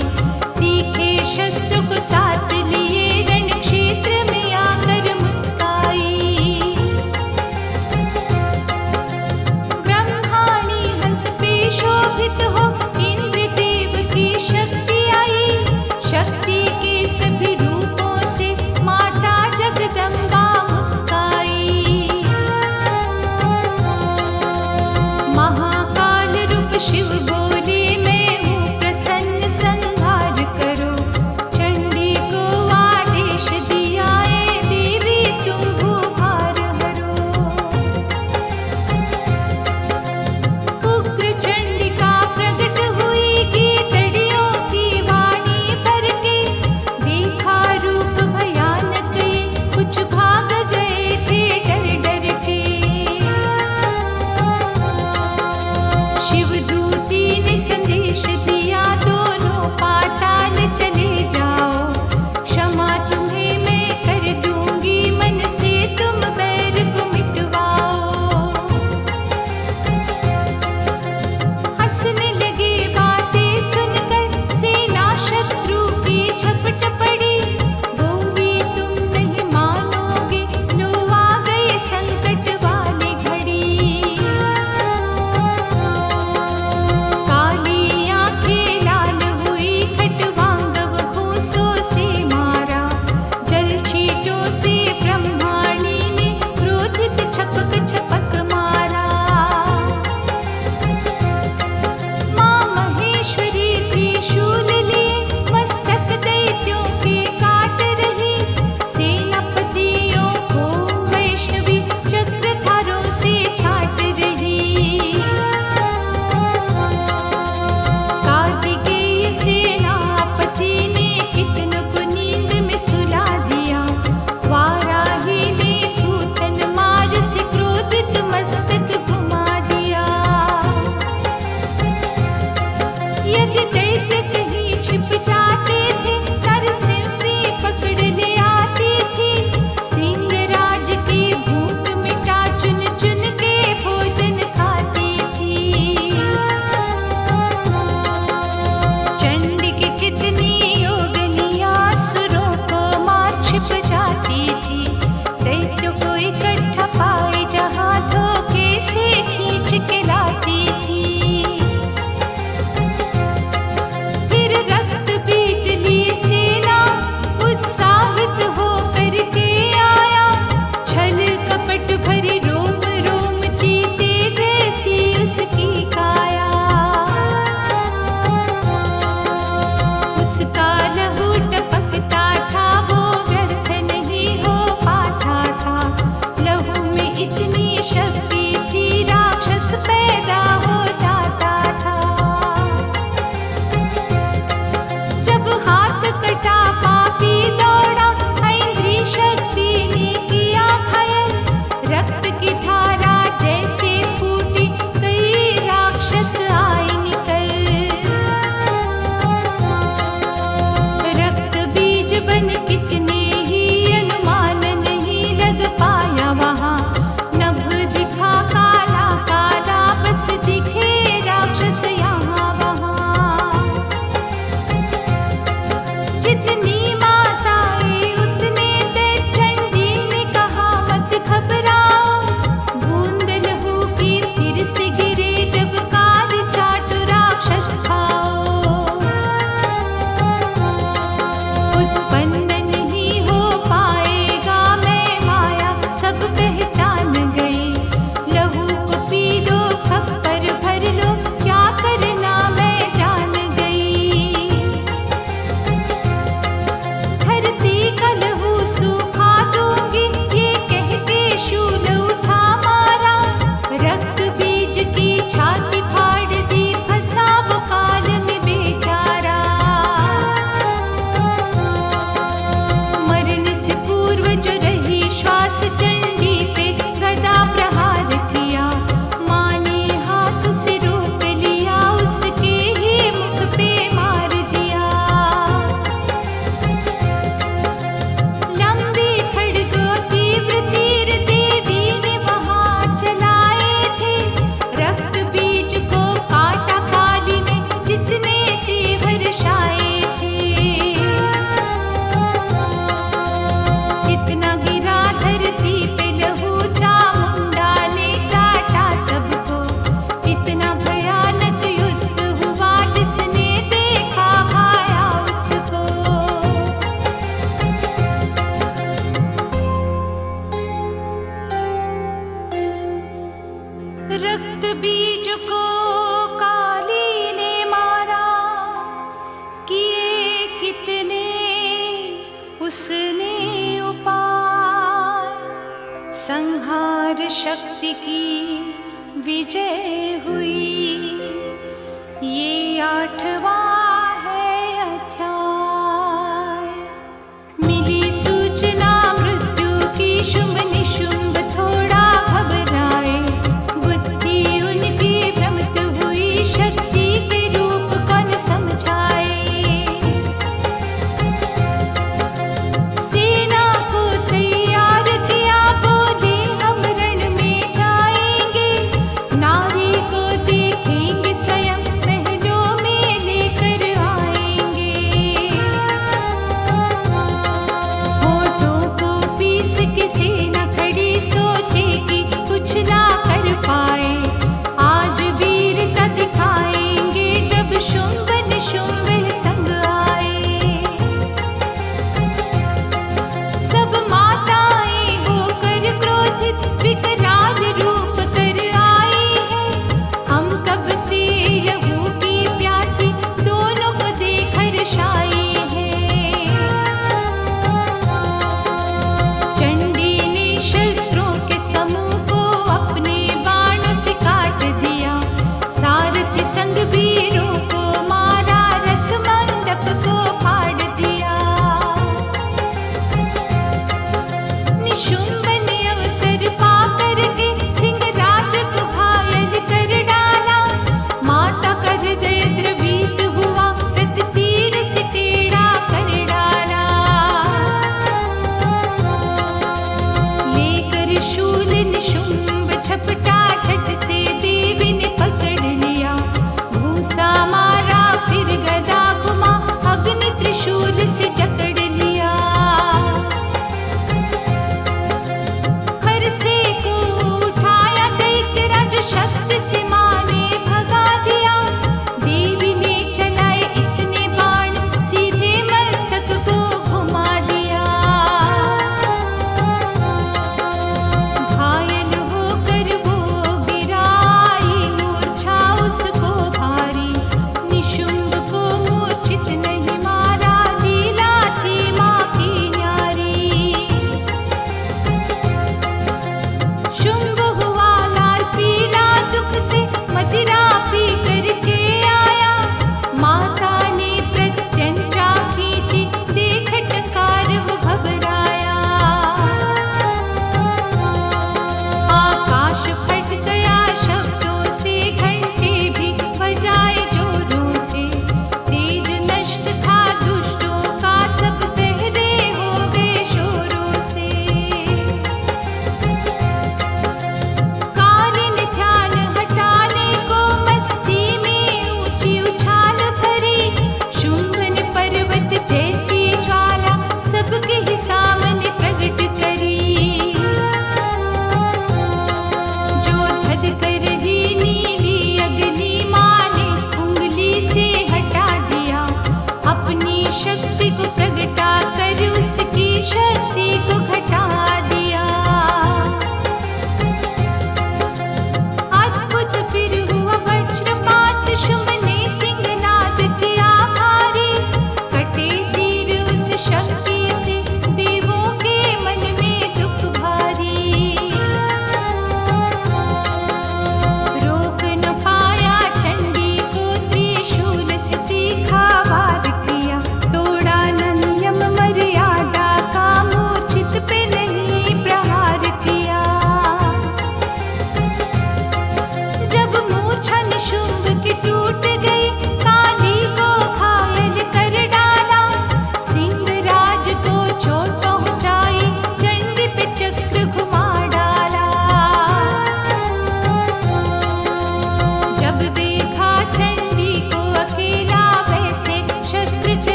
तीखे शस्त्र को साथ लिए रण क्षेत्र में आकर मुस्काई। ब्रह्माणी हंस पे शोभित हो, इंद्रदेव की शक्ति आई। शक्ति के सभी रूपों से माता जगदम्बा मुस्काई। महाकाल रूप शिव बोले मैं हूँ प्रसन्न, संहार करो। चंडी को आदेश दिया, ए देवी तुम भूभार हरो। उग्र चंडिका प्रकट हुई, गीतड़ियों की वाणी भर के। देखा रूप भयानक ये, कुछ भाग गए थे डर डर के। शिवदूती ने संदेश दिया, दोनों पाताल चले जाओ। क्षमा तुम्हें मैं कर दूंगी, मन से तुम बैर को मिटवाओ। हंसने लगे बातें सुनकर, सेना शत्रु की झपट पड़ी। बोली तुम नहीं मानोगे, लो आ गए संकट वाली घड़ी। काली आंखें लाल हुई, खटवांगव घूंसों से मारा। जल छींटों से ब्रह्माणी ने क्रोधित छपक छपक मारा। माँ महेश्वरी त्रिशूल लिए मस्तक दैत्यों के काट रही। सेनापतियों को वैष्णवी चक्रधारों से छाट रही। कार्तिकेय सेनापति ने कितनों को नींद में सुला दिया। वाराही ने थूथन मार से क्रोधित मस्तक घुमा दिया। यदि दैत्य कहीं छिप जाते थे, नरसिंही पकड़ ले आती थी। सिंहराज की भूख मिटा चुन चुन के भोजन खाती थी। चंडी की जितनी योगनियां असुरों को मार छिप जाती थी। दैत्यों को इकट्ठा पाए जहां धोखे से खींच के लाती थी। फिर रक्त बिजली की विजय हुई। ये 8वां है अध्याय। मिली सूचना मृत्यु की, शुंभ निशुंभ थोड़ा घबराए। बुद्धि उनकी भ्रमित हुई, शक्ति के रूप कौन समझाए। सेना को तैयार किया, बोले हम रण में जाएंगे। नारी को देखेंगे स्वयं, महलों में लेकर आएंगे। होठों को पीस के सेना खड़ी, सोचे कि कुछ ना कर पाए। आज वीरता दिखाएंगे, जब शुंभ निशुंभ संग आए। सब माताएं होकर क्रोधित, विकराल रूप कर आई है। हम कब से लहू की प्यासी, दोनों को देख हर्षाई है। चंडी ने शस्त्रों के समूह को अपने बाणों से काट दिया। सारथी संग वीरों को मारा, रथ मंडप को फाड़ दिया। निशुंभ ने अवसर पाकर के सिंहराज को घायल कर डाला। माता का हृदय द्रवित हुआ, रथ तीर से टेढ़ा कर डाला। लेकर शूल निशुंभ झपटा, झट से देवी ने पकड़ लिया। भूसा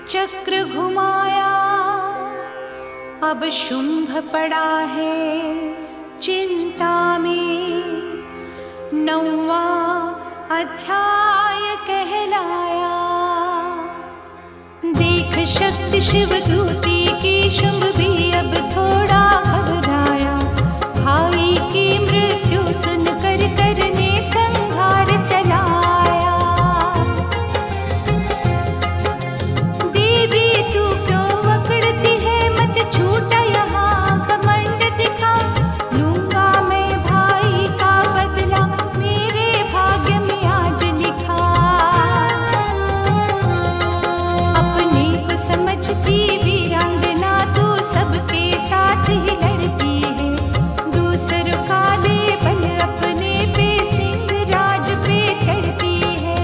चक्र घुमाया, अब शुंभ पड़ा है चिंता में। 9वां अध्याय कहलाया। देख शक्ति शिवदूती की, शुंभ भी अब थोड़ा घबराया। भाई की मृत्यु सुनकर करने संहार चलाया। देवी तू क्यों अकड़ती है, मत छूटा यहाँ घमंड दिखा। लूंगा मैं भाई का बदला, मेरे भाग्य में आज लिखा। अपने को समझती वीरांगना, तू सबके साथ ही लड़ती है। दूसरों का लेबल अपने पे, सिंह राज पे चढ़ती है।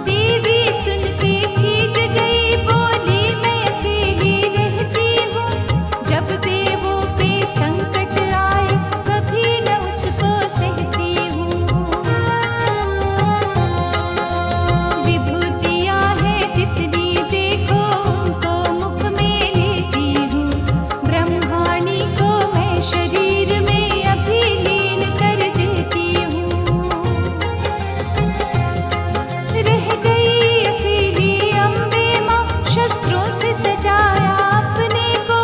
देवी सुन के खींच गई, बोली मैं अकेली रहती हूँ। जब देवों पे संकट आए, कभी न उसको सहती हूँ। विभूतियाँ हैं जितनी देखो, उनको मुख में लेती हूँ। ब्रह्माणी को मैं शरीर में अभी लीन कर देती हूँ। रह गई अकेली अम्बे माँ, शस्त्रों से सजाया अपने को।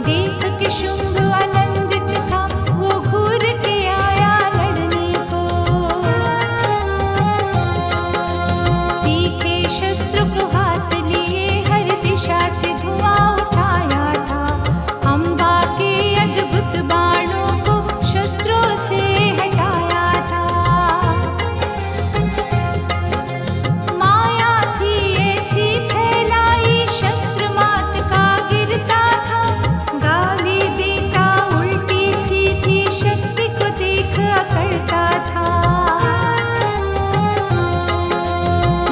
देख के शुंभ आनंदित था, वो घूर के आया लड़ने को। तीखे शस्त्र को हाथ लिए, हर दिशा से धुआं उठाया था। अम्बा के अद्भुत बाणों को शस्त्रों से हटाया था। माया थी ऐसी फैलाई, शस्त्र मात का गिरता था। गाली देता उल्टी सीधी, शक्ति को देख अकड़ता था।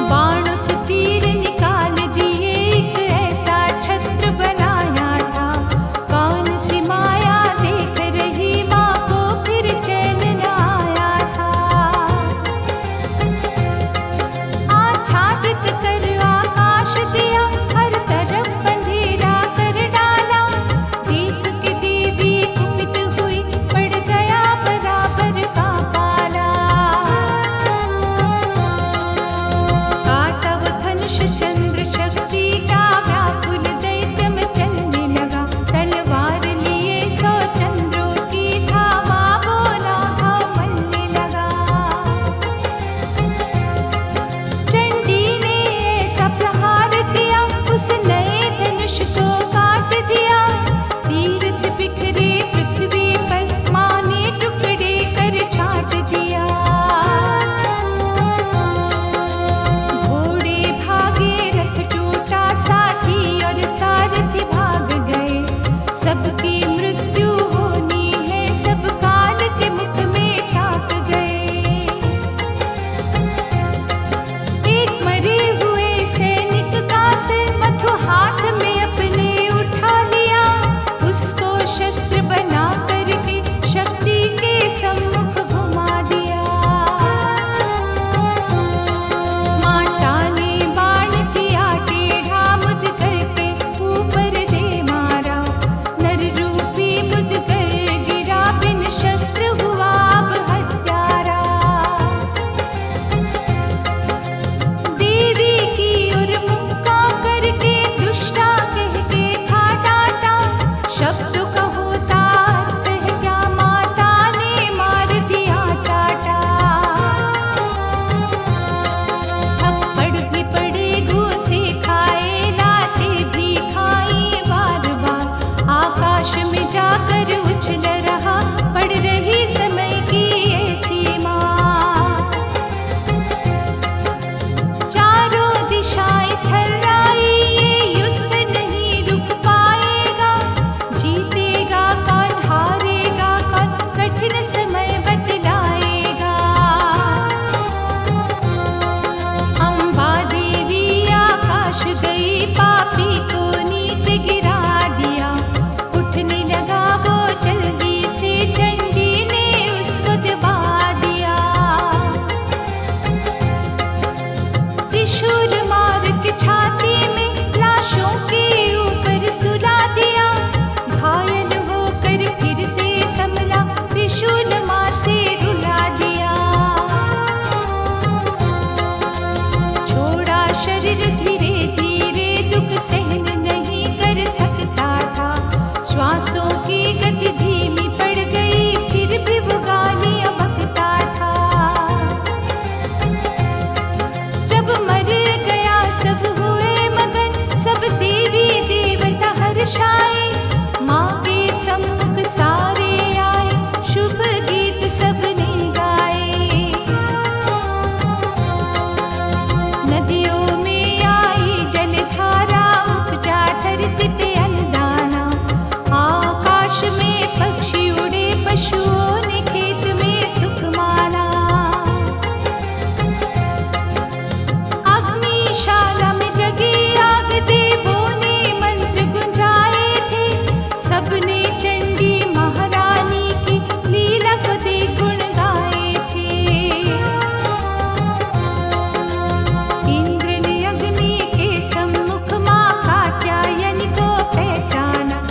बाणों से तीर निकाल दिए, एक ऐसा छत्र बनाया था। कौन सी माया देख रही माँ को, फिर चैन न आया था। आच्छादित कर आकाश दिया, हर तरफ अंधेरा कर डाला। देख के देवी कुपित हुई, पड़ गया बराबर का पाला। काटा वो धनुष चंद्र शक्ति का, व्याकुल दैत्य में चलने लगा। तलवार लिए 100 चंद्रों की, धावा बोला घाव मलने लगा। चंडी ने छाती में लाशों के ऊपर सुला दिया। घायल होकर फिर से संभला, त्रिशूल मार से रुला दिया। छोड़ा शरीर धीरे धीरे, दुख सहन नहीं कर सकता था। श्वासों की गति धीमी पड़ गई, फिर भी वो गालियां बकता था। जब मर गया सब हुए मगन, सब देवी देवता हर्षाए। माँ के सम्मुख सारे आए, शुभ गीत सबने गाए। नदियों में आई जलधारा, उपजा धरती पे अन्नदाना। आकाश में पक्षी उड़े, पशुओं ने खेत में सुख माना। अग्निशाला में जगी आग, देवों ने मंत्र गुंजाए थे। सबने चंडी महारानी की लीला को देख गुण गाए थे। इंद्र ने अग्नि के सम्मुख माँ कात्यायनी को पहचाना।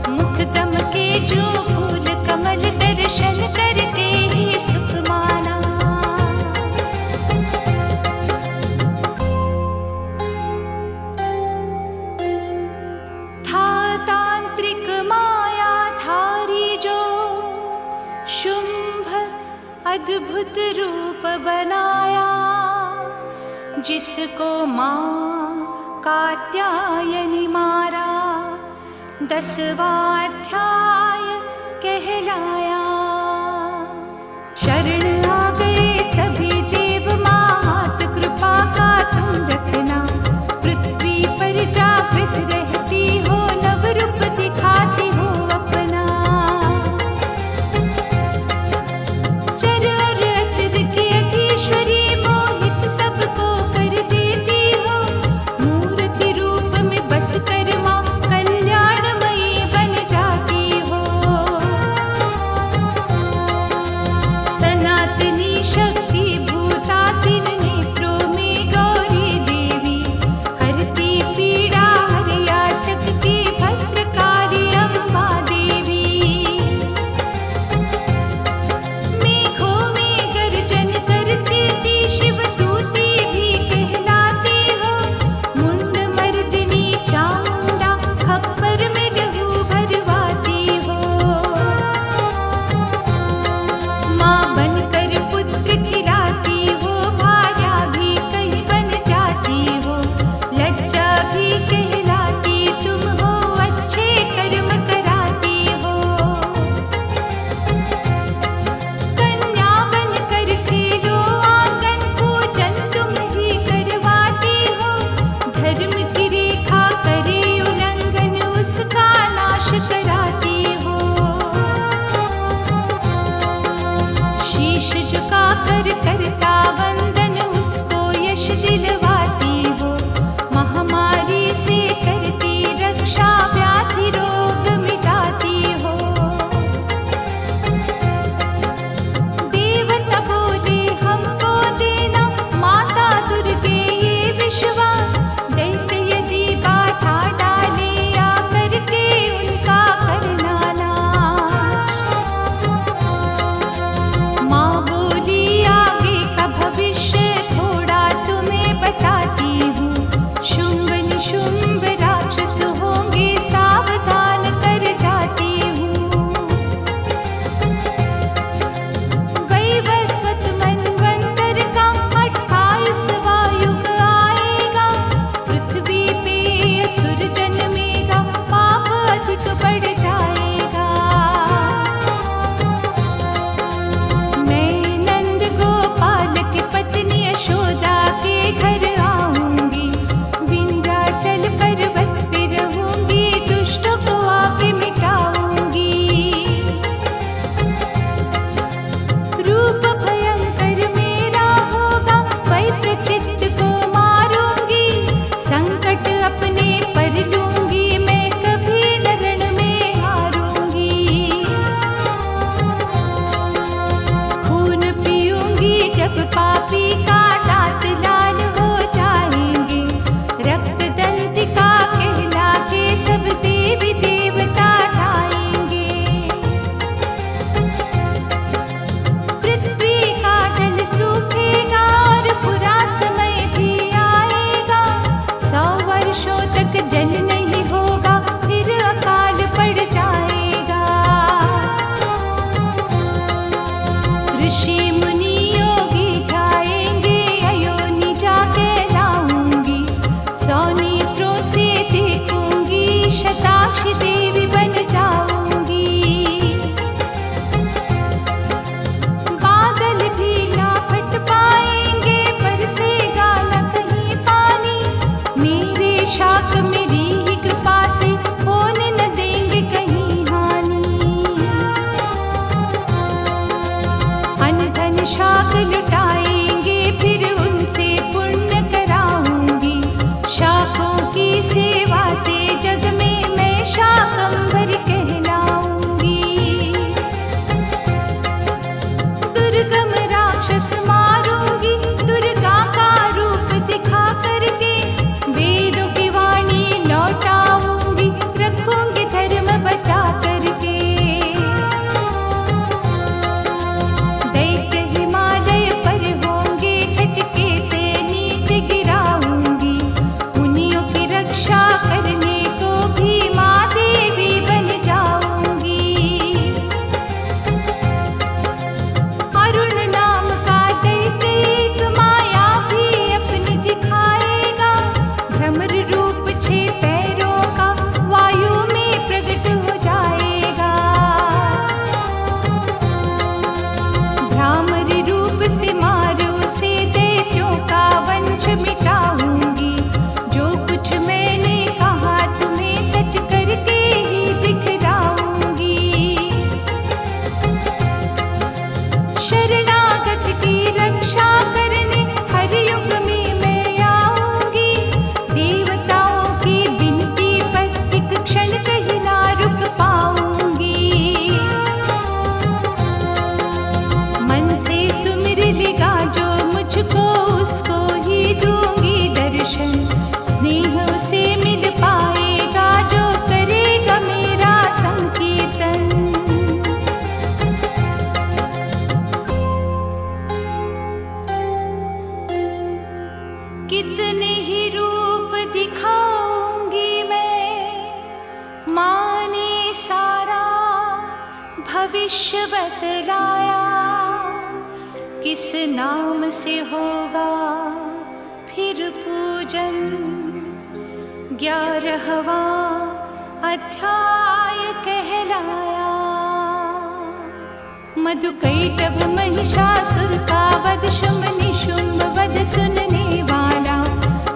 मुखदम के जो फूल कमल, दर्शन करके ही सुख माना। था तांत्रिक माया धारी जो, शुंभ अद्भुत रूप बनाया। जिसको माँ कात्यायनी मारा, 10वां अध्याय कहलाया। शरण आ गए सभी देव, माँ हाथ कृपा का तुम रखना। पृथ्वी पर जागृत रहती हो, नव रूप दिखाती हो अपना। चर और अचर की अधीश्वरी, मोहित सबको कर देती हो। मूर्ति रूप में बस कर माँ कल्याणमयी बन जाती शाक मेरी ही कृपा से होने न देंगे कहीं हानि। अन्न धन शाक लुटाएंगे फिर उनसे पुण्य कराऊंगी। शाकों की सेवा से जग में मैं शाकंभरी कहलाऊंगी। दुर्गम राक्षस मारूंगी दुर्गा का रूप दिखा करके। वेदों की वाणी लौटाऊंगी रखूंगी धर्म बचा करके। दैत्य हिमालय पर होंगे झटके से नीचे गिराऊंगी। मुनियों की रक्षा करने को भी माँ देवी बन जाऊंगी। अरुण नाम का दैत्य एक माया भी अपनी दिखाएगा। भ्रमर रूप 6 पैरों का वायु में प्रकट हो जाएगा। भ्रामर रूप से मारो से दैत्यों का वंश मिटाऊंगी। जो कुछ मैंने कहा तुम्हें सच करके ही दिखलाऊंगी। शरणागत की रक्षा करने हर युग में मैं आऊंगी। देवताओं की विनती पर एक क्षण कहीं ना रुक पाऊंगी। मन से सुमिर लेगा जो मुझको उसको ही दूंगी दर्शन। स्नेह से मिल पाएगा जो करेगा मेरा संकीर्तन। कितने ही रूप दिखाऊंगी मैं, माँ ने सारा भविष्य बतलाया। किस नाम से होगा फिर पूजन, 11वां अध्याय कहलाया। मधुकैटभ महिषासुर का वध, शुंभ निशुंभ वध सुनने वाला।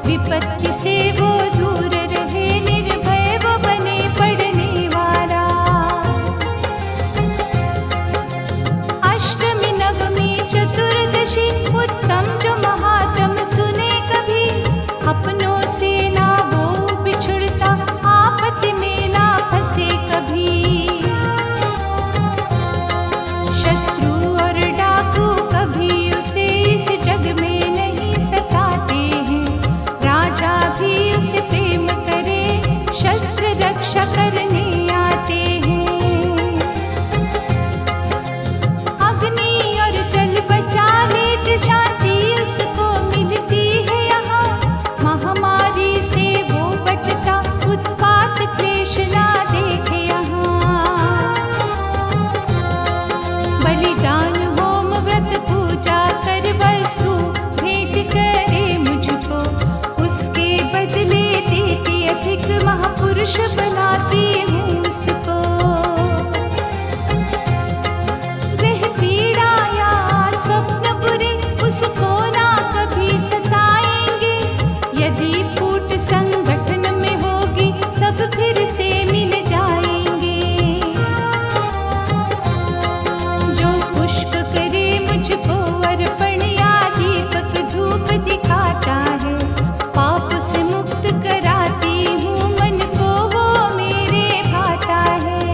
विपत्ति से वो दूर रहे, निर्भय वो बने पढ़ने वाला। अष्टमी नवमी चतुर्दशी उत्तम जो महात्म सुने कभी। अपनों से ना वो बिछुड़ता, आपत्ति में ना फंसे कभी। शत्रु और डाकू कभी उसे इस जग में नहीं सताते हैं। राजा भी उसे प्रेम करे, शस्त्र रक्षा करने आते हैं। अग्नि और जल बचा लेते शांति उसको मिलती है यहाँ। महामारी से वो बचता, उत्पात क्लेश ना देखे यहाँ। बलिदान होम व्रत पूजा कर वस्तु भेंट करे मुझको। उसके बदले देती अधिक, महापुरुष बनाती हूँ उसको। ग्रह पीड़ा या स्वप्न बुरे उसको ना कभी सताएंगे। यदि फूट संगठन में होगी सब फिर से मिल जाएंगे। जो पुष्प करे मुझको अर्पण या दीपक धूप दिखाता है। पाप से मुक्त कराती हूँ मन को, वो मेरे भाता है।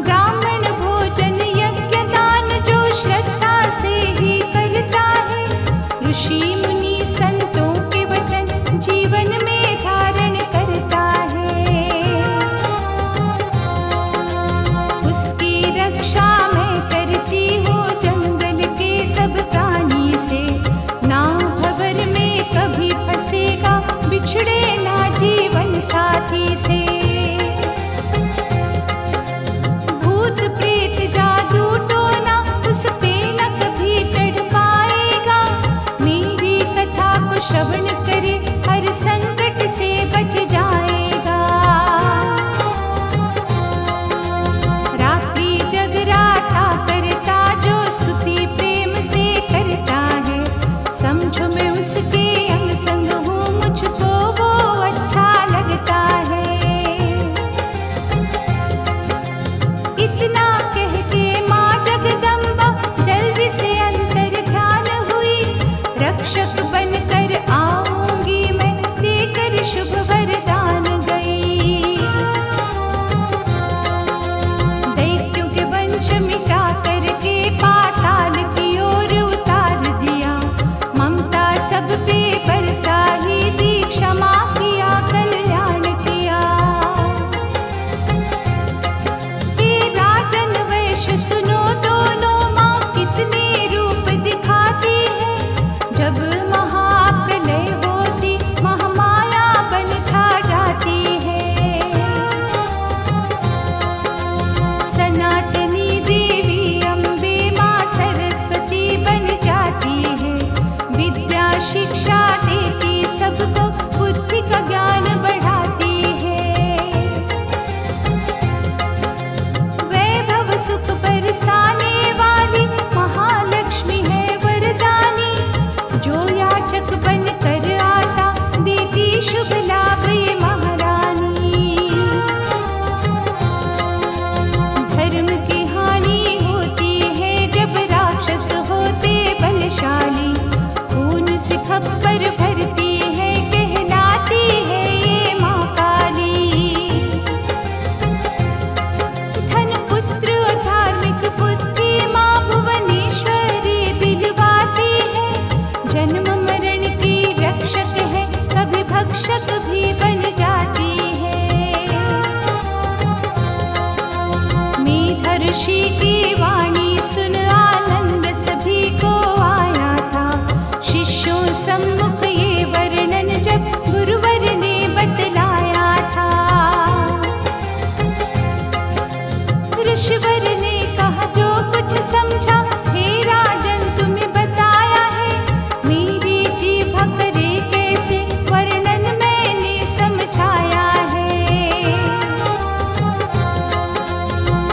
ब्राह्मण भोजन यज्ञ दान जो श्रद्धा से ही करता है। ऋषि मुनि संतों के वचन जीवन में धारण करता है। उसकी रक्षा मैं करती हूँ जंगल के सब प्राणी से। ना भंवर में कभी फंसेगा, बिछड़े ना जीवन साथी से। भूत प्रेत जादू टोना उस पे न कभी चढ़ पाएगा। मेरी कथा को श्रवण करे हर संकट से बच जाएगा। रात्रि जगराता करता जो स्तुति प्रेम से करता है। समझो मैं उसके अंग रक्षक बनकर आऊंगी मैं, देकर शुभ वरदान गई। दैत्यों के वंश मिटा करके पाताल की ओर उतार दिया, ममता सब पे बरसा ही दी, क्षमा किया कल्याण किया। हे राजन वैश सुनो दोनों, माँ कितने रूप दिखाती है। जब महाप्रलय होती महामाया बन छा जाती है। सनातनी देवी अम्बे माँ सरस्वती बन जाती है, विद्या शिक्षा देती सबको, बुद्धि का ज्ञान बढ़ाती है। वैभव सुख बरसाने वाली महालक्ष्मी है वरदानी, जो याचक बन कर आता देती शुभ लाभ ये महारानी। धर्म की हानि होती है जब राक्षस होते बलशाली, खून से खप्पर भरती है, कहलाती है ये माँ काली। धन पुत्र और धार्मिक बुद्धि माँ भुवनेश्वरी दिलवाती है, जन्म मरण की रक्षक है, कभी भक्षक भी बन जाती है। मेधर्षि की वाणी सुन आनंद सभी को आया था, शिष्यों सम्मुख ये वर्णन जब गुरुवर ने बतलाया था। ऋषिवर ने कहा जो कुछ समझा, हे राजन तुम्हें बताया है, मेरी जीभा करे कैसे वर्णन मैंने समझाया है।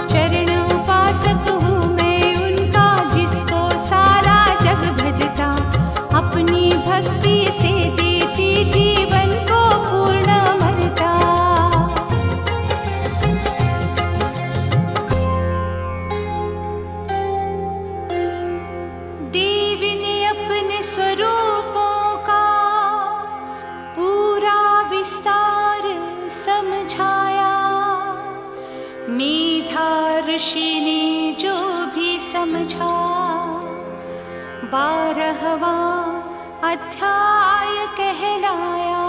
चरण उपासक हूँ मैं उनका, जिसको सारा जग भजता, अपनी भक्ति से देती जीवन को पूर्ण अमरता। देवी ने अपने स्वरूपों का पूरा विस्तार समझाया, मेधा ऋषि ने जो भी समझा, 12वां अध्याय कहलाया।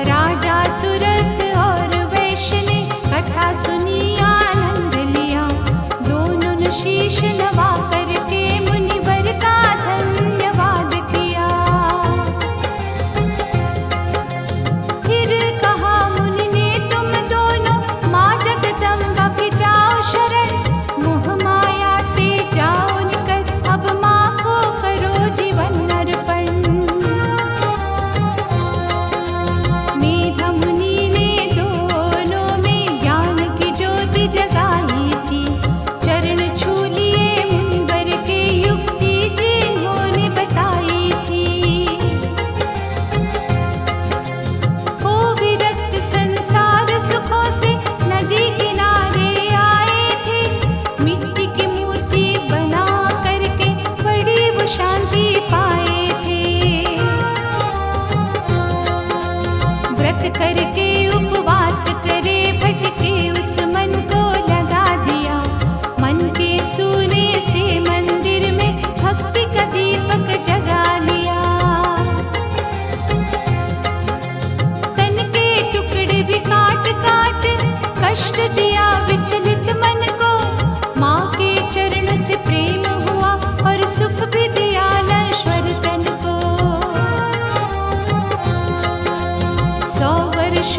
राजा सुरथ और वैश्य ने कथा सुनी आनंद लिया, दोनों ने शीश नवा करके मुनिवर का धन्यवाद किया। फिर कहा मुनि ने तुम दोनों, माँ जगदम्बा की जाओ शरण, मोह माया से जाओ निकल, अब माँ को करो जीवन अर्पण। मेधा मुनि ने दोनों में ज्ञान की ज्योति जगाई थी, चरण छू लिए मुनिवर के, युक्ति जिन्होंने बताई थी। हो विरक्त संसार सुखों से नदी किनारे आए थे, मिट्टी की मूर्ति बना करके बड़ी वो शांति पाए थे। व्रत करके उपवास करे भटके उस मन को लगा दिया, मन के सूने से मंदिर में भक्ति का दीपक जगा लिया। तन के टुकड़े भी काट काट कष्ट दिया विचलित मन को, माँ के चरण से प्रेम हुआ और सुख भी दिया नश्वर तन को। 100 वर्ष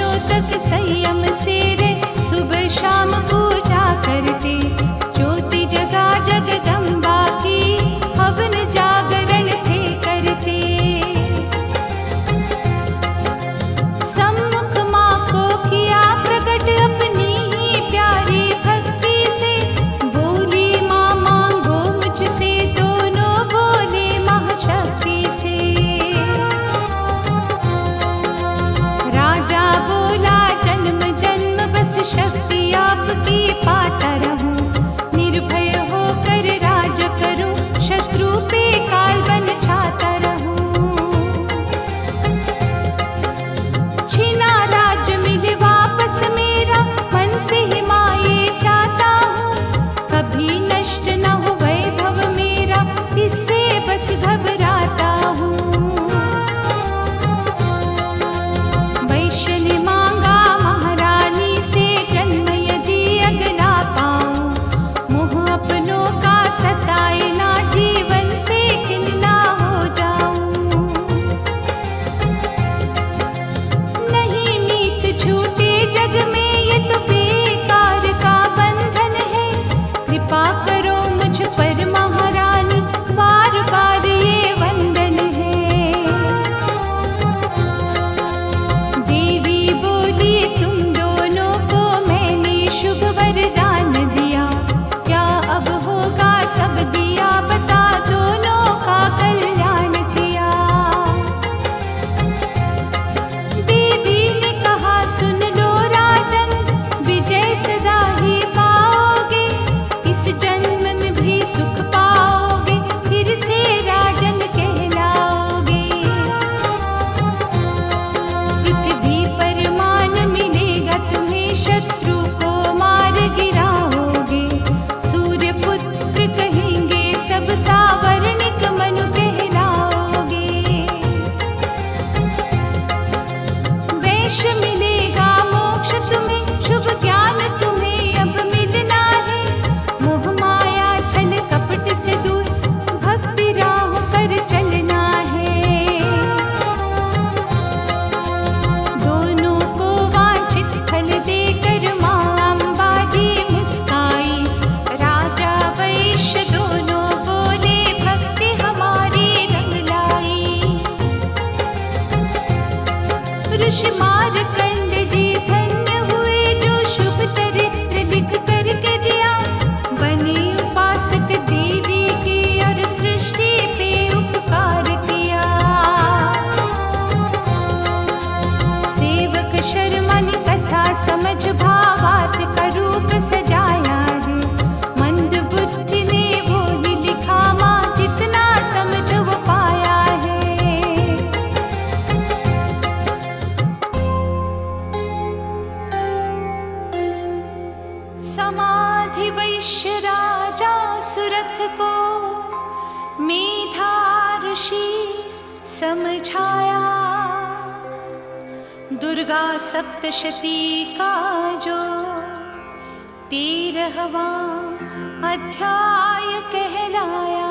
ऋषि मार्कंड जी धन्य हुए जो शुभ चरित्र लिख करके दिया। बने उपासक देवी के और सृष्टि पे उपकार किया। सेवक शर्मा ने कथा समझ भावार्थ का रूप सजाया है। मंद बुद्धि ने वो ही लिखा माँ जितना समझ वो पाया है। समाधि वैश्य राजा सुरथ को मेधा ऋषि समझाया। दुर्गा सप्तशती का जो 13वां अध्याय कहलाया।